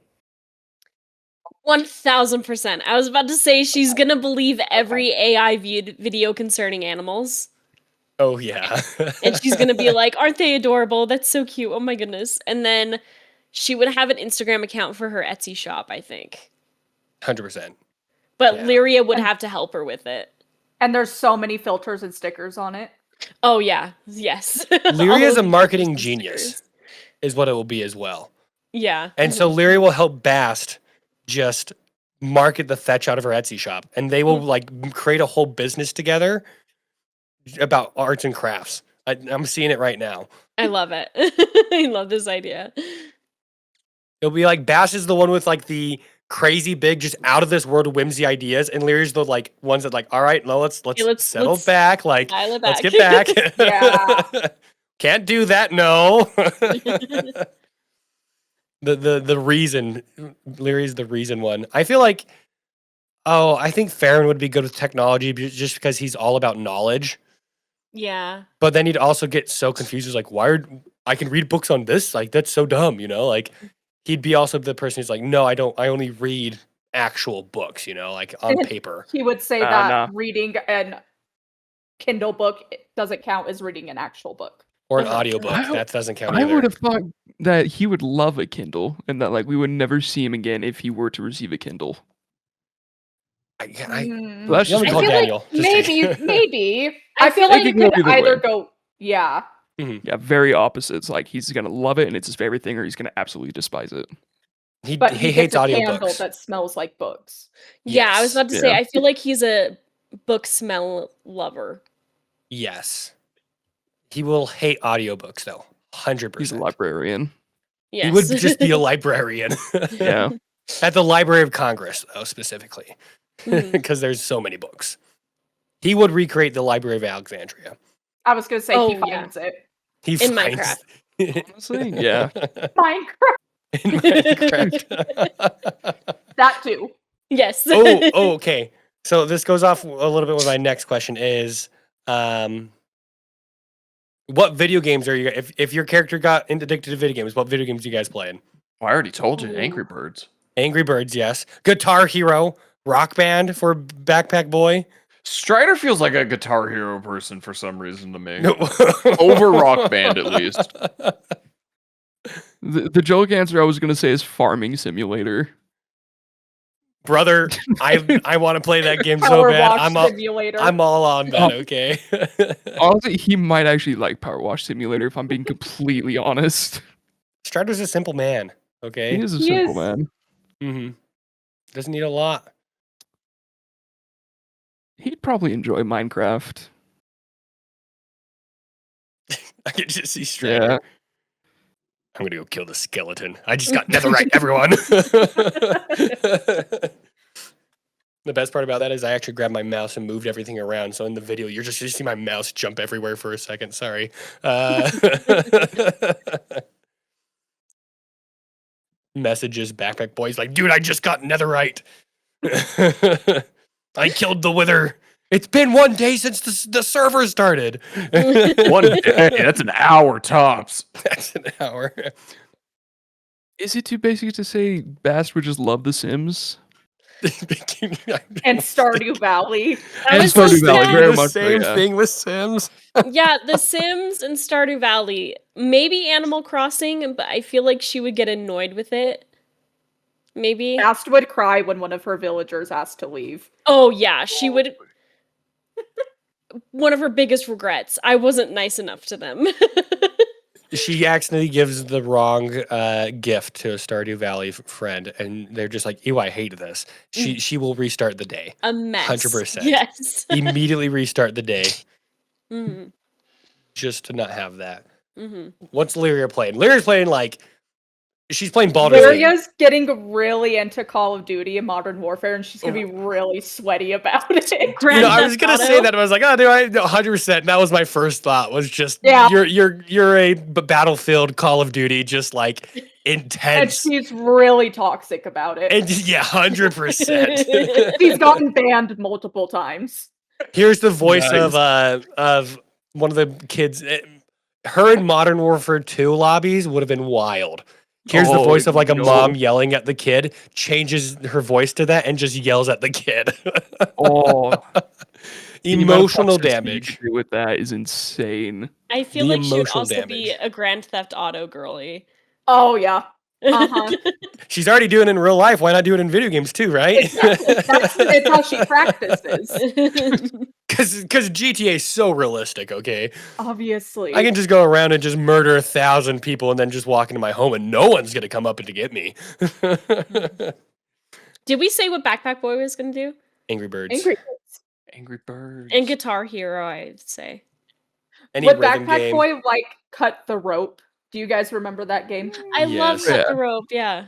1000%. I was about to say she's gonna believe every AI video concerning animals. Oh yeah. And she's gonna be like, aren't they adorable? That's so cute. Oh my goodness. And then she would have an Instagram account for her Etsy shop, I think. 100%. But Yeah. Lyria would have to help her with it. And there's so many filters and stickers on it. Oh yeah. Yes. Lyria's All a of marketing the genius, stickers. is what it will be as well. Yeah. And so Lyria will help Bast just market the fetch out of her Etsy shop, and they will like create a whole business together about arts and crafts. I'm seeing it right now. I love it. I love this idea. It'll be like Bast is the one with like the crazy big, just out of this world whimsy ideas, and Lyria's the like ones that like, all right, no, let's settle let's back, like dial it let's back. get back. Yeah. Can't do that, no. the reason Lyria's the reason one. I feel like I think Farron would be good with technology just because he's all about knowledge. Yeah. But then he'd also get so confused. He's like, I can read books on this? Like, that's so dumb, you know? Like, he'd be also the person who's like, no, I don't. I only read actual books, you know, like on paper. He would say that nah. reading an Kindle book doesn't count as reading an actual book. Or an Uh-huh. audiobook. That doesn't count I either. would have thought that he would love a Kindle and that like we would never see him again if he were to receive a Kindle. Mm. That's You just haven't I called feel Daniel. like Just maybe, kidding. maybe. I I feel feel like like it it could could go either either way. go, yeah. Yeah, very opposites. Like he's gonna love it and it's his favorite thing, or he's gonna absolutely despise it. He But he he hates gets a candle audiobooks. that smells like books. Yeah, I was Yes. about to say, Yeah. I feel like he's a book smell lover. Yes. He will hate audiobooks though. 100%. He's a librarian. Yes. He would just be a librarian. Yeah. At the Library of Congress, though, specifically. Mhm. Because there's so many books. He would recreate the Library of Alexandria. I was gonna say Oh, he yeah. finds it. He In finds Minecraft. Honestly, yeah. Minecraft. In Minecraft. That too. Yes. Okay. So this goes off a little bit with my next question is, what video games are you, if your character got addicted to video games, what video games are you guys playing? I already told you, Angry Birds. Angry Birds, yes. Guitar Hero, Rock Band for Backpack Boy. Strider feels like a Guitar Hero person for some reason to me. No. Over Rock Band, at least. The joke answer I was gonna say is Farming Simulator. Brother, I want to play that game so Power bad. Wash Simulator. I'm all on that, okay? Honestly, he might actually like Power Wash Simulator if I'm being completely honest. Strider's a simple man, okay? He is a He simple is. man. Mm-hmm. Doesn't need a lot. He'd probably enjoy Minecraft. I can just see Strider. Yeah. I'm gonna go kill the skeleton. I just got netherite, everyone. The best part about that is I actually grabbed my mouse and moved everything around. So in the video, you see my mouse jump everywhere for a second. Sorry. Messages, Backpack Boy's like, dude, I just got netherite. I killed the wither. It's been 1 day since the server started. 1 day, that's an hour tops. That's an hour. Is it too basic to say Bast would just love The Sims? And Stardew Valley. I And was so Stardew Valley, sad. very the much so, same yeah. thing with Sims. Yeah, The Sims and Stardew Valley. Maybe Animal Crossing, but I feel like she would get annoyed with it. Maybe. Bast would cry when one of her villagers asked to leave. Oh yeah, she would. One of her biggest regrets. I wasn't nice enough to them. She accidentally gives the wrong gift to a Stardew Valley friend, and they're just like, "Ew, I hate this." She will restart the day. A mess. 100%. Yes. Immediately restart the day hmm just to not have that. hmm What's Lyria playing? Lyria's playing like she's playing Baldur's Gate. Lyria's getting really into Call of Duty and Modern Warfare, and she's gonna be really sweaty about it. You know, I was gonna say Auto. that. I was like, "Oh, dude, I 100%." That was my first thought. Was just, Yeah. you're a Battlefield Call of Duty, just like And intense. she's really toxic about it. And yeah, 100%. She's gotten banned multiple times. Here's the voice Nice. of one of the kids. Her in Modern Warfare 2 lobbies would have been wild. hears the voice of like a no. mom yelling at the kid, changes her voice to that, and just yells at the kid. Oh, the amount of Emotional toxicity damage. you could do with that is insane. I feel The like she would emotional also be damage. a Grand Theft Auto girly. Oh yeah. Uh-huh. She's already doing it in real life. Why not do it in video games too, right? Exactly. That's how she practices. Because GTA is so realistic, okay? Obviously. I can just go around and just murder 1,000 people and then just walk into my home and no one's gonna come up and to get me. Did we say what Backpack Boy was gonna do? Angry Birds. Angry. Angry Birds. And Guitar Hero, I'd say. Any Would rhythm Backpack game. Boy like cut the rope? Do you guys remember that game? I love Yes. Cut Yeah. the Rope, yeah.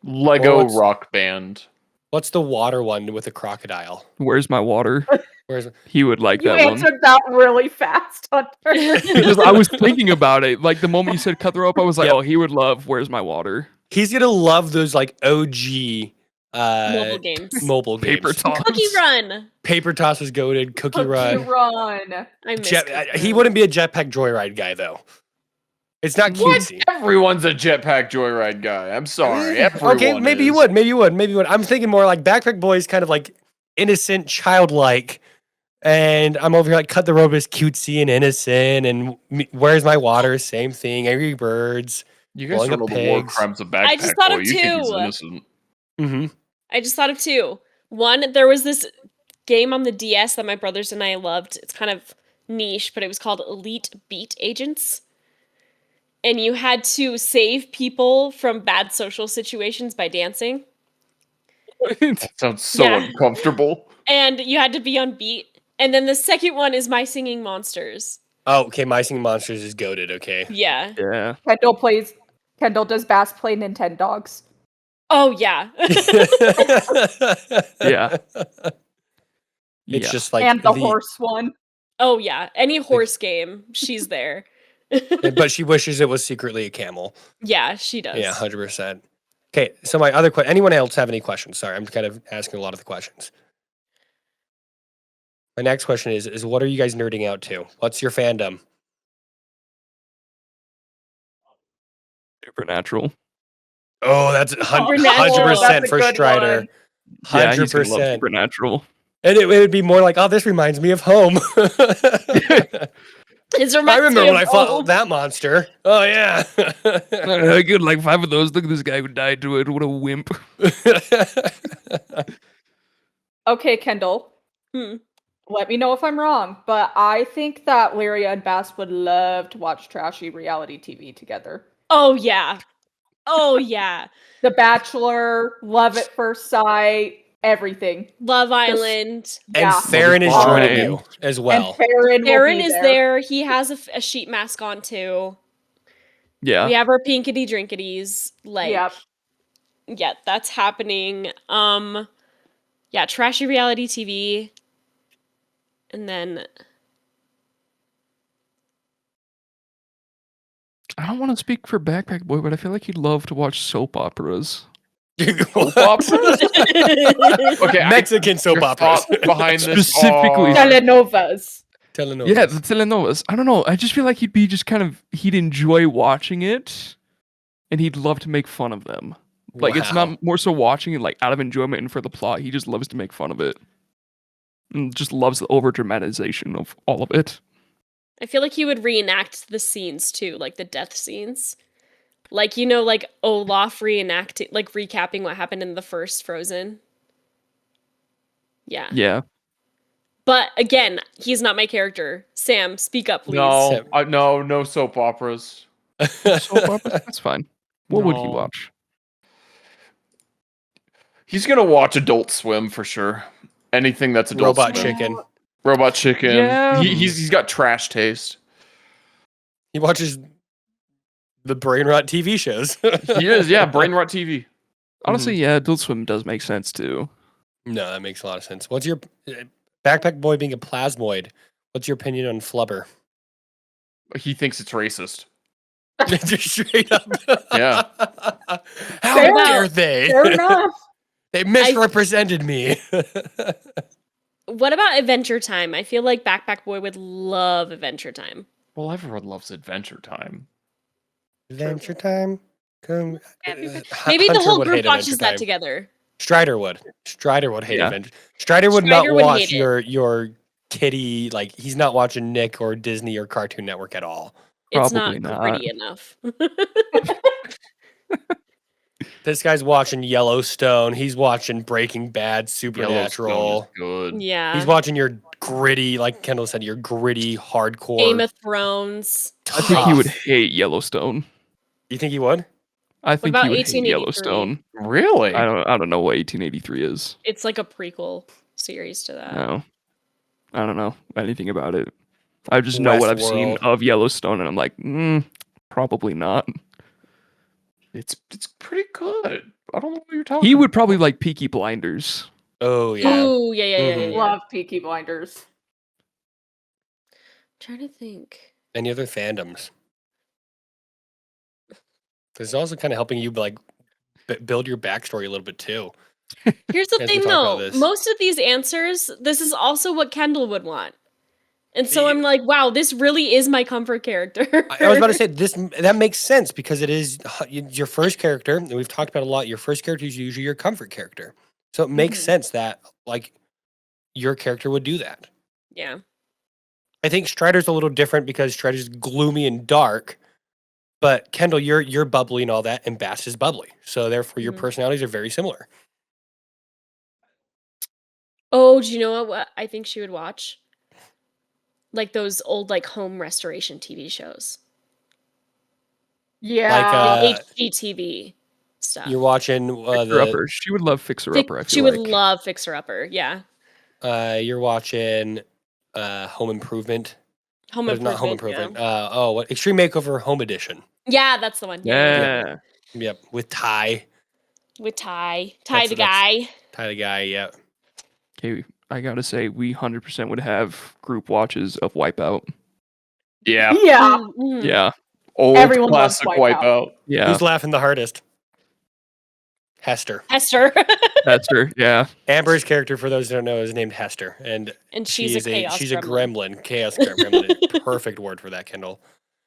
Lego Well, it's- Rock Band. What's the water one with the crocodile? Where's my water? Where's He would like You that one. answered that really fast, Hunter. Because I was thinking about it. Like the moment you said cut the rope, I was like, Yep. oh, he would love Where's My Water? He's gonna love those like OG Mobile games. mobile Paper games. toss. Cookie Run! Paper toss is goated. Cookie Run. Run. I miss Jet, Cookie he Run. wouldn't be a jetpack joyride guy though. It's not What? cutesy. Everyone's a jetpack joyride guy. I'm sorry. Everyone Okay, maybe you is. would. Maybe you would. Maybe you would. I'm thinking more like Backpack Boy is kind of like innocent, childlike, and I'm over here like Cut the Rope is cutesy and innocent, and Where's My Water? Same thing. Angry Birds. You guys Blowing don't know up the war pigs. crimes of Backpack I just thought Boy. of You think he's two. innocent. Mm-hmm. I just thought of two. One, there was this game on the DS that my brothers and I loved. It's kind of niche, but it was called Elite Beat Agents. And you had to save people from bad social situations by dancing. That sounds so Yeah. uncomfortable. And you had to be on beat. And then the second one is My Singing Monsters. Oh, okay. My Singing Monsters is goaded. Okay. Yeah. Yeah. Kendall does Bass play Nintendogs? Oh, yeah. Yeah. It's Yeah. just like And the horse one. Oh, yeah. Any horse game, she's there. but she wishes it was secretly a camel. Yeah, she does. Yeah, 100%. Okay, so my other question. Anyone else have any questions? Sorry, I'm kind of asking a lot of the questions. My next question is what are you guys nerding out to? What's your fandom? Supernatural. Oh, that's Supernatural, 100% that's a for good Strider. one. Yeah, he's gonna love 100%. Supernatural. And it would be more like, oh, this reminds me of home. It's I remember when I fought old. that monster. Oh, yeah. I get like 5 of those. Look at this guy who died to it. What a wimp. Okay, Kendall. Hmm. Let me know if I'm wrong, but I think that Lyria and Bass would love to watch trashy reality TV together. Oh, yeah. Oh, yeah. The Bachelor, Love at First Sight, everything. Love Island. And Yeah. Farron is Fine. joining you as well. And Farron Aaron will be is there. He has a sheet mask on, too. Yeah. We have our pinkety drinkities. Like, Yep. yeah, that's happening. Yeah, trashy reality TV. And then I don't want to speak for Backpack Boy, but I feel like he'd love to watch soap operas. What? operas? Okay, Mexican soap your operas. thought behind this Specifically- are- Telenovas. Telenovas. Yeah, the telenovelas. I don't know. I just feel like he'd be just kind of he'd enjoy watching it, and he'd love to make fun of them. Like it's Wow. not more so watching it like out of enjoyment and for the plot. He just loves to make fun of it, and just loves the over dramatization of all of it. I feel like he would reenact the scenes too, like the death scenes. Like, you know, like Olaf reenacting, like recapping what happened in the first Frozen. Yeah. Yeah. But again, he's not my character. Sam, speak up, please. No, no soap operas. Soap operas. That's fine. What would he No. watch? He's gonna watch Adult Swim for sure. Anything that's Adult Robot Swim. Chicken. Robot Chicken. Yeah. He's got trash taste. He watches the brain rot TV shows. He is, yeah. Brain rot TV. Honestly, yeah, Adult Swim does make sense too. No, that makes a lot of sense. What's your Backpack Boy being a plasmoid? What's your opinion on Flubber? He thinks it's racist. Just straight up. Yeah. How Fair dare enough. they? Fair enough. They misrepresented me. What about Adventure Time? I feel like Backpack Boy would love Adventure Time. Well, everyone loves Adventure Time. Adventure time. Maybe Maybe the whole group watches that together. Strider would. Strider would hate Yeah. Adventure. Strider would not Strider would watch hate it. your kitty, like he's not watching Nick or Disney or Cartoon Network at all. It's Probably not not. gritty enough. This guy's watching Yellowstone. He's watching Breaking Bad, Yellowstone Supernatural. is good. Yeah. He's watching your gritty, like Kendall said, your gritty, hardcore. Game of Thrones. I think he would tough. hate Yellowstone. You think he would? I think about he would hate 1883? Yellowstone. Really? I don't know what 1883 is. It's like a prequel series to that. No. I don't know anything about it. I just know what I've seen Westworld. of Yellowstone, and I'm like, probably not. It's pretty good. I don't know what you're talking He would probably like Peaky Blinders. Oh yeah. Ooh, yeah. Mhm. Love Peaky Blinders. Trying to think. Any other fandoms? This is also kind of helping you like build your backstory a little bit too. Here's the As we thing, talk about though. this. Most of these answers, this is also what Kendall would want. And so The- I'm like, wow, this really is my comfort character. I was about to say that makes sense because it is your first character, and we've talked about a lot. Your first character is usually your comfort character, so it makes Mhm. sense that like your character would do that. Yeah. I think Strider's a little different because Strider's gloomy and dark, but Kendall, you're bubbly and all that, and Bass is bubbly, so therefore your Mhm. personalities are very similar. Oh, do you know what I think she would watch? Like those old like home restoration TV shows. Yeah. Like, Like HGTV stuff. You're watching Fixer the Upper. She would love Fixer Upper. I feel she would like. love Fixer Upper. Yeah. you're watching Home Improvement. Home But it's not Home Improvement. Improvement. What Extreme Makeover Home Edition. Yeah, that's the one. Yeah. Yep, with Ty. With Ty. That's- The guy. Ty the guy, yeah. Okay, I gotta say, we 100% would have group watches of Wipeout. Yeah. Yeah. Mm. Yeah. Old Everyone loves classic Wipeout. Wipeout. Yeah. Who's laughing the hardest? Hester. Hester. That's her. Yeah. Amber's character, for those who don't know, is named Hester, and And she she's is a chaos she's a gremlin. gremlin, chaos gremlin. Perfect word for that, Kendall.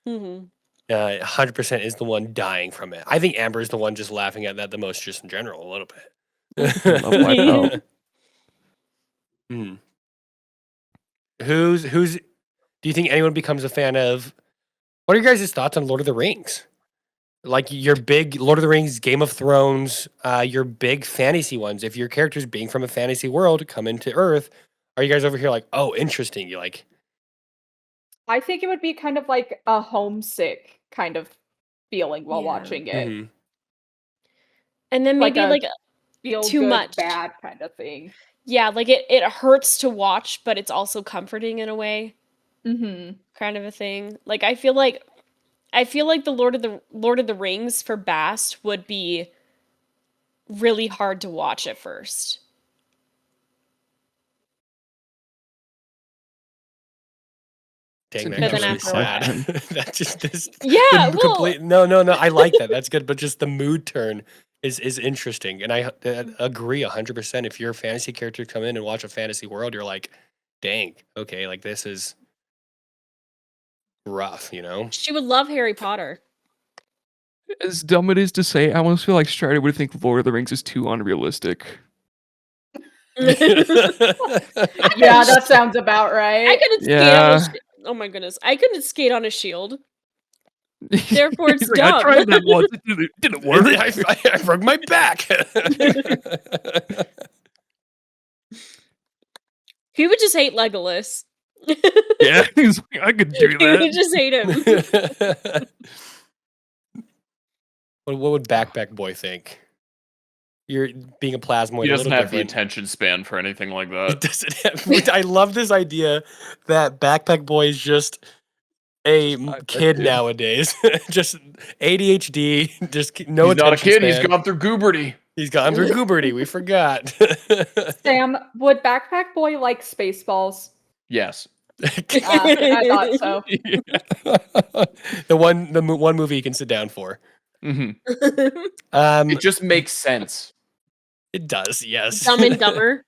Mhm. 100% is the one dying from it. I think Amber is the one just laughing at that the most, just in general, a little bit. Love Wipeout. Hmm. Who's? Do you think anyone becomes a fan of? What are your guys' thoughts on Lord of the Rings? Like your big Lord of the Rings, Game of Thrones, your big fantasy ones. If your characters being from a fantasy world come into Earth, are you guys over here like, oh, interesting? You like? I think it would be kind of like a homesick kind of feeling while Yeah. watching it. Mhm. And then Like maybe a- like Feel Too good, much. bad kind of thing. yeah, like it hurts to watch, but it's also comforting in a way, Mm-hmm. kind of a thing. Like I feel like the Lord of the Rings for Bast would be really hard to watch at first. Dang, It's that an makes me interesting sad. That's just this. Yeah, the well, complete. No. I like that. That's good. But just the mood turn is interesting, and I agree 100%. If your fantasy character come in and watch a fantasy world, you're like, dang, okay, like this is rough, you know. she would love Harry Potter. As dumb it is to say, I almost feel like Strider would think Lord of the Rings is too unrealistic. Yeah, that sounds about I right. couldn't skate on Yeah. a oh my goodness. I couldn't skate on a shield. Therefore, it's He's like, I dumb. tried that once. It didn't work. I broke my back. He would just hate Legolas. Yeah, he's like, I could do He would that. just hate him. What would Backpack Boy think? You're being a plasmoid. He a doesn't little have the different. attention span for anything like He that. doesn't have. I love this idea that Backpack Boy is just a kid dude. nowadays. Just ADHD. Just no He's not a attention kid. He's span. gone through puberty. He's gone through puberty. We forgot. Sam, would Backpack Boy like Spaceballs? Yes. I thought so. the one movie you can sit down for. hmm Um, It just makes sense. it does. Yes. Dumb and Dumber.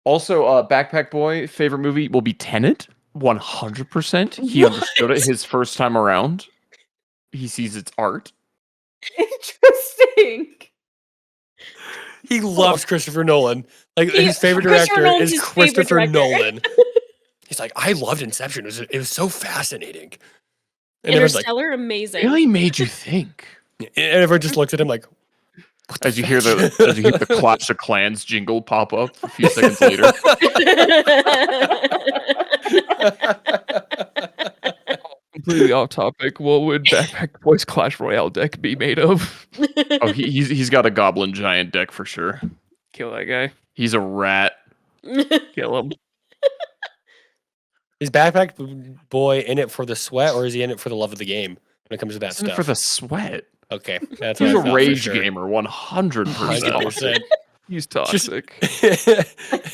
Also, Backpack Boy favorite movie will be Tenet. 100%. He understood it his first time around. He sees it's art. Interesting. He loves Christopher Nolan. Like his favorite Christopher director Nolan's is his favorite Christopher director. Nolan. He's like, I loved Inception. It was so fascinating. And everyone's like, Interstellar, amazing. Really made you think. and everyone just looks at him like, what the As you hear fetch? the Clash of Clans jingle pop up a few seconds later. Completely off topic. What would Backpack Boys Clash Royale deck be made of? Oh, he's got a goblin giant deck for sure. Kill that guy. He's a rat. Kill him. Is Backpack Boy in it for the sweat, or is he in it for the love of the game when it comes to that He's in it stuff? for the sweat. Okay, that's He's what a I thought for rage sure. gamer, 100%. 100%. He's toxic.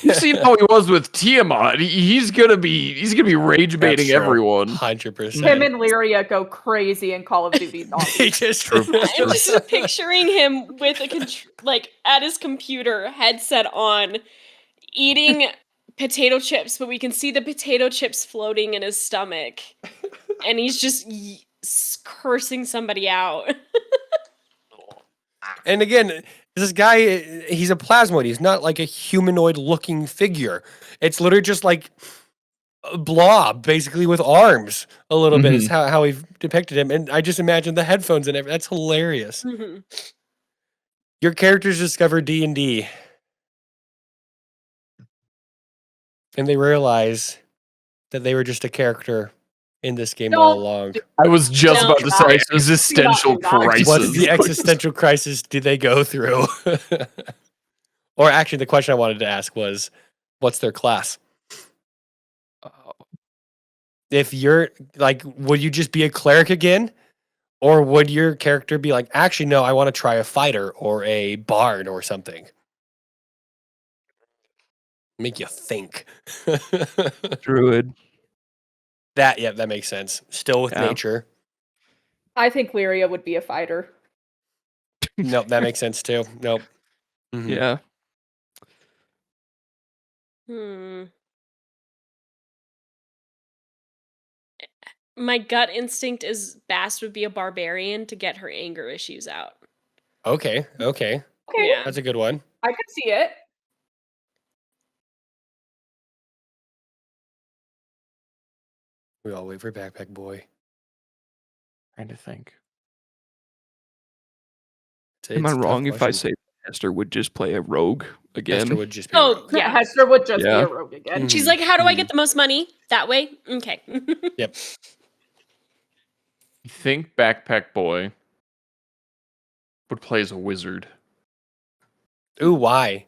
You see how he was with Tiamat. He's gonna be rage baiting That's true. everyone. 100%. Him and Lyria go crazy in Call of Duty. They just True. I'm just picturing him with like at his computer, headset on, eating potato chips, but we can see the potato chips floating in his stomach, and he's just cursing somebody out. And again, this guy, he's a plasmoid. He's not like a humanoid looking figure. It's literally just like a blob, basically with arms a little bit is how we've depicted him. And I just imagine the headphones and everything. That's hilarious. Mhm. Your characters discover D&D. And they realize that they were just a character in this game all Don't along. I was just No, about to not- say existential do not. crisis. What is the existential crisis do they go through? Or actually, the question I wanted to ask was, what's their class? If you're like, would you just be a cleric again? Or would your character be like, actually, no, I want to try a fighter or a bard or something? Make you think. Druid. That makes sense. Still with Yeah. nature. I think Lyria would be a fighter. Nope, that makes sense too. Nope. Mhm. Yeah. My gut instinct is Bast would be a barbarian to get her anger issues out. Okay. Okay, Yeah. That's a good one. I could see it. We all wait for Backpack Boy. Trying to think. Am I It's a tough wrong if I question. say Hester would just play a rogue again? Hester would just be a Oh, rogue. yeah. Hester would just be Yeah. a rogue again. She's Mhm. like, how do I get the most money? That way? Okay. Yep. I think Backpack Boy would play as a wizard. Ooh, why?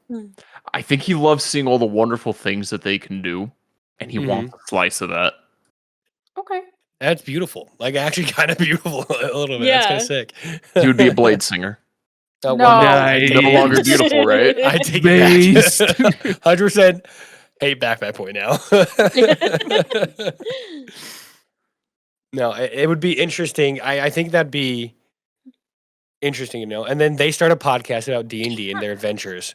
I think he loves seeing all the wonderful things that they can do, and he wants a slice of that. Okay. That's beautiful. Like actually kind of beautiful a little bit. That's kind Yeah. of sick. He would be a blade singer. Oh, No. one day I Nice. take No it longer back. beautiful, right? I take Based. it back. 100% hate Backpack Boy now. No, it would be interesting. I think that'd be interesting to know. And then they start a podcast about D&D and their adventures.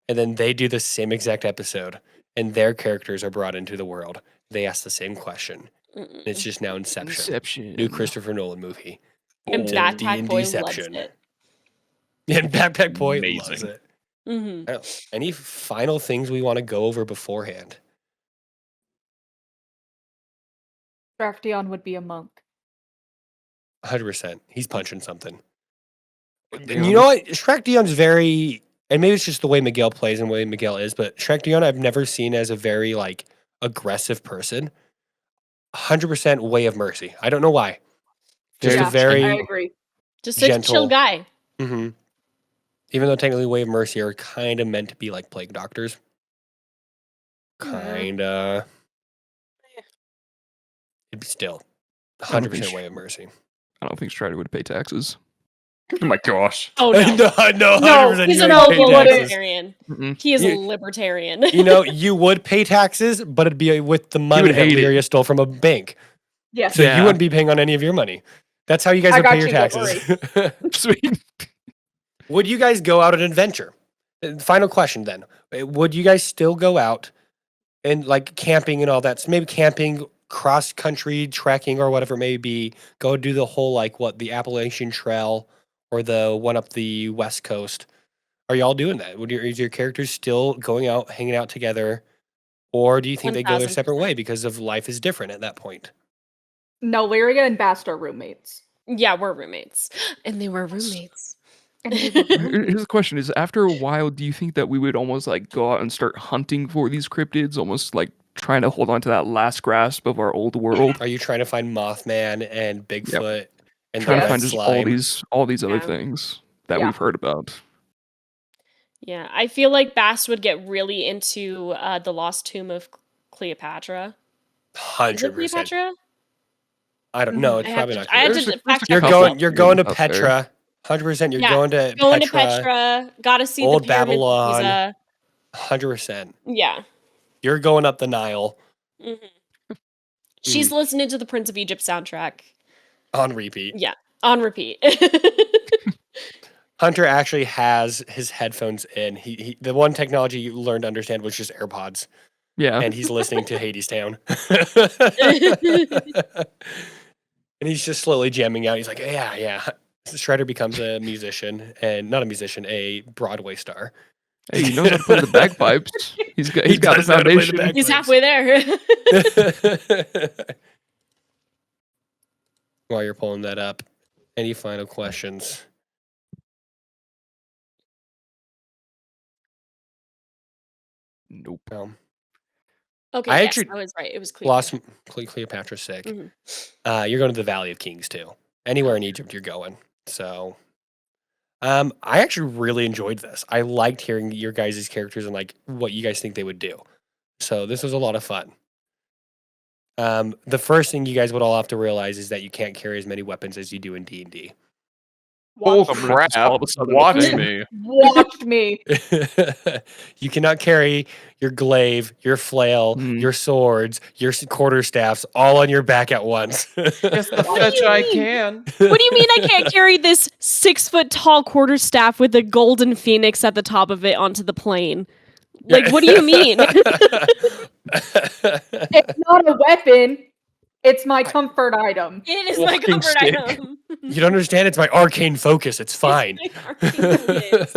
And then they do the same exact episode. And their characters are brought into the world. They ask the same question. And it's just now Inception. Inception. New Christopher Nolan movie. And It's Backpack Boy loves D&Deception. it. And Backpack Boy Amazing. loves it. Hmm. I don't know. Any final things we want to go over beforehand? Draftion would be a monk. 100%. He's punching something. And Dion. you know what? Shrek Dion's very, and maybe it's just the way Miguel plays and the way Miguel is, but Shrek Dion I've never seen as a very like aggressive person. 100% way of mercy. I don't know why. Just Very a very, I agree. Just such a Gentle. chill guy. Mhm. Even though technically way of mercy are kind of meant to be like plague doctors. Kind of. It'd be still I don't 100% think way of mercy. I don't think Strider would pay taxes. Oh my gosh. Oh no. no, 100%. He's you a would pay noble taxes. libertarian. Mm-mm. He is You- a libertarian. You know, you would pay taxes, but it'd be with the money would that hate it. Lyria stole from a bank. Yes. So Yeah. you wouldn't be paying on any of your money. That's how you guys I would got pay your you, don't taxes. Sweet. Would you guys go out on an adventure? Final question then. Would you guys still go out and like camping and all that? So maybe camping cross country trekking or whatever it may be, go do the whole the Appalachian Trail or the one up the West Coast. Are y'all doing that? Is your characters still going out, hanging out together, or do you think they go their separate way 1000%. because of life is different at that point? No, Lyria and Bast are roommates. Yeah, we're roommates. And they were roommates. And they were Here's the question: is after a while, do you think that we would almost like go out and start hunting for these cryptids, almost like trying to hold on to that last grasp of our old world? Are you trying to find Mothman and Bigfoot and the Trying to red find just slime? all these other Yeah. things that Yeah. we've heard about. Yeah, I feel like Bast would get really into the lost tomb of Cleopatra. Is it 100%. Cleopatra? I don't know. Mhm. It's I probably have not. to, I had There's to a- fact You're check couple going. myself. You're going to out there. Petra. 100%. You're Yeah, going to Going to Petra. Petra, gotta see Old the pyramids of Babylon. Giza. 100%. Yeah. You're going up the Nile hmm She's listening to the Prince of Egypt soundtrack. on repeat. Yeah, on repeat. Hunter actually has his headphones in. He the one technology you learned to understand was just AirPods, Yeah. and he's listening to Hades Town. And he's just slowly jamming out. He's like, yeah. Shredder becomes a musician, and not a musician, a Broadway star. Hey, he knows how to play the bagpipes. He's got the does know how to play the foundation. bagpipes. He's halfway there. While you're pulling that up, any final questions? Nope. No. Okay, I yes, actually I was right. It was Lost Cleopatra. Cleopatra's sick. Mhm. You're going to the Valley of Kings too. Anywhere in Egypt you're going. So, I actually really enjoyed this. I liked hearing your guys' characters and what you guys think they would do. So this was a lot of fun. The first thing you guys would all have to realize is that you can't carry as many weapons as you do in D&D. Oh Watch me. crap! all of a sudden Watch a thing. me. Watch me. You cannot carry your glaive, your flail, Hmm. your swords, your quarterstaffs all on your back at once. Yes, the What do fetch you I mean? can. What do you mean I can't carry this 6-foot tall quarterstaff with a golden phoenix at the top of it onto the plane? Like, what do you mean? It's not a weapon. It's my comfort item. It is my Walking comfort stick. item. You don't understand? It's my arcane focus. It's fine. It's my arcane focus.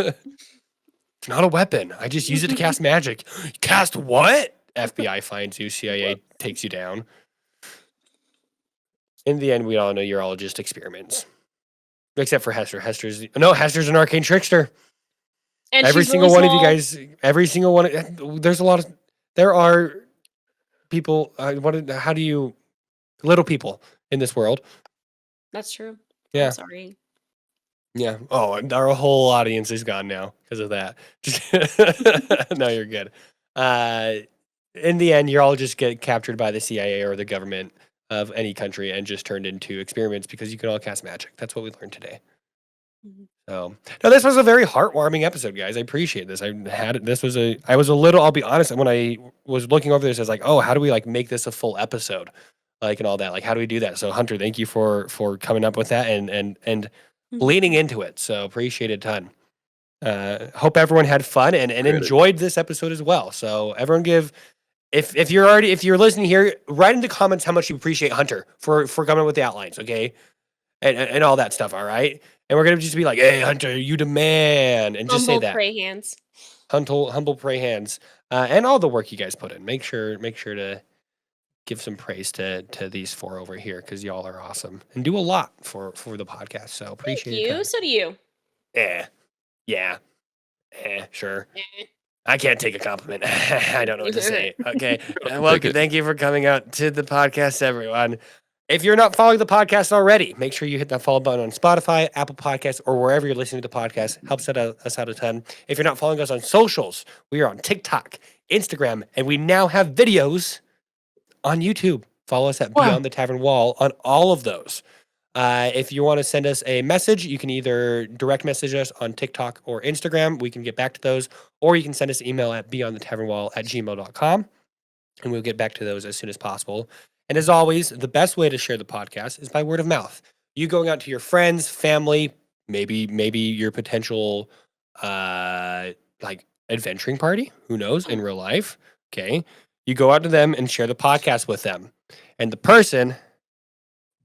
It's not a weapon. I just use it to cast magic. Cast what? FBI finds you. CIA takes you down. In the end, we all know you're all just experiments. Except for Hester. Hester's an arcane trickster. And Every she's single really one of you small. guys, every single one. There are people. How do you, little people in this world? That's true. Yeah. I'm sorry. Yeah. Oh, and our whole audience is gone now because of that. No, you're good. In the end, you're all just get captured by the CIA or the government of any country and just turned into experiments because you can all cast magic. That's what we learned today. Mhm. So, no, this was a very heartwarming episode, guys. I appreciate this. I was a little, I'll be honest, when I was looking over this, I was like, oh, how do we make this a full episode? And all that. How do we do that? So, Hunter, thank you for coming up with that and leaning into it. So appreciate it a ton. Hope everyone had fun and enjoyed this episode as well. So everyone if you're listening here, write in the comments how much you appreciate Hunter for coming up with the outlines, okay? And all that stuff, all right? And we're gonna just be like, hey Hunter, you the man, and just say Humble that. pray hands. Humble pray hands. And all the work you guys put in. Make sure to give some praise to these four over here because y'all are awesome and do a lot for the podcast. So Thank appreciate it. you. So do you. Yeah. Sure. I can't take a compliment. I don't know what to say. Okay. Well, Take it. thank you for coming out to the podcast, everyone. If you're not following the podcast already, make sure you hit that follow button on Spotify, Apple Podcasts, or wherever you're listening to the podcast. Helps us out a ton. If you're not following us on socials, we are on TikTok, Instagram, and we now have videos on YouTube. Follow us at Beyond the Tavern Wall on all of those. If you want to send us a message, you can either direct message us on TikTok or Instagram. We can get back to those. Or you can send us an email at beyondthetavernwall@gmail.com. And we'll get back to those as soon as possible. And as always, the best way to share the podcast is by word of mouth. You going out to your friends, family, maybe your potential adventuring party, who knows, in real life. Okay. You go out to them and share the podcast with them. And the person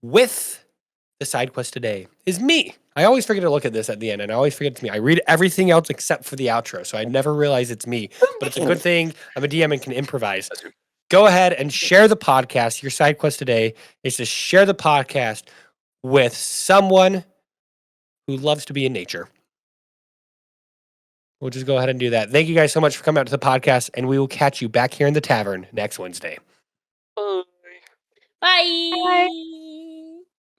with the side quest today is me. I always forget to look at this at the end, and I always forget it's me. I read everything else except for the outro, so I never realize it's me. But it's a good thing I'm a DM and can improvise. Go ahead and share the podcast. Your side quest today is to share the podcast with someone who loves to be in nature. We'll just go ahead and do that. Thank you guys so much for coming out to the podcast, and we will catch you back here in the tavern next Wednesday. Bye.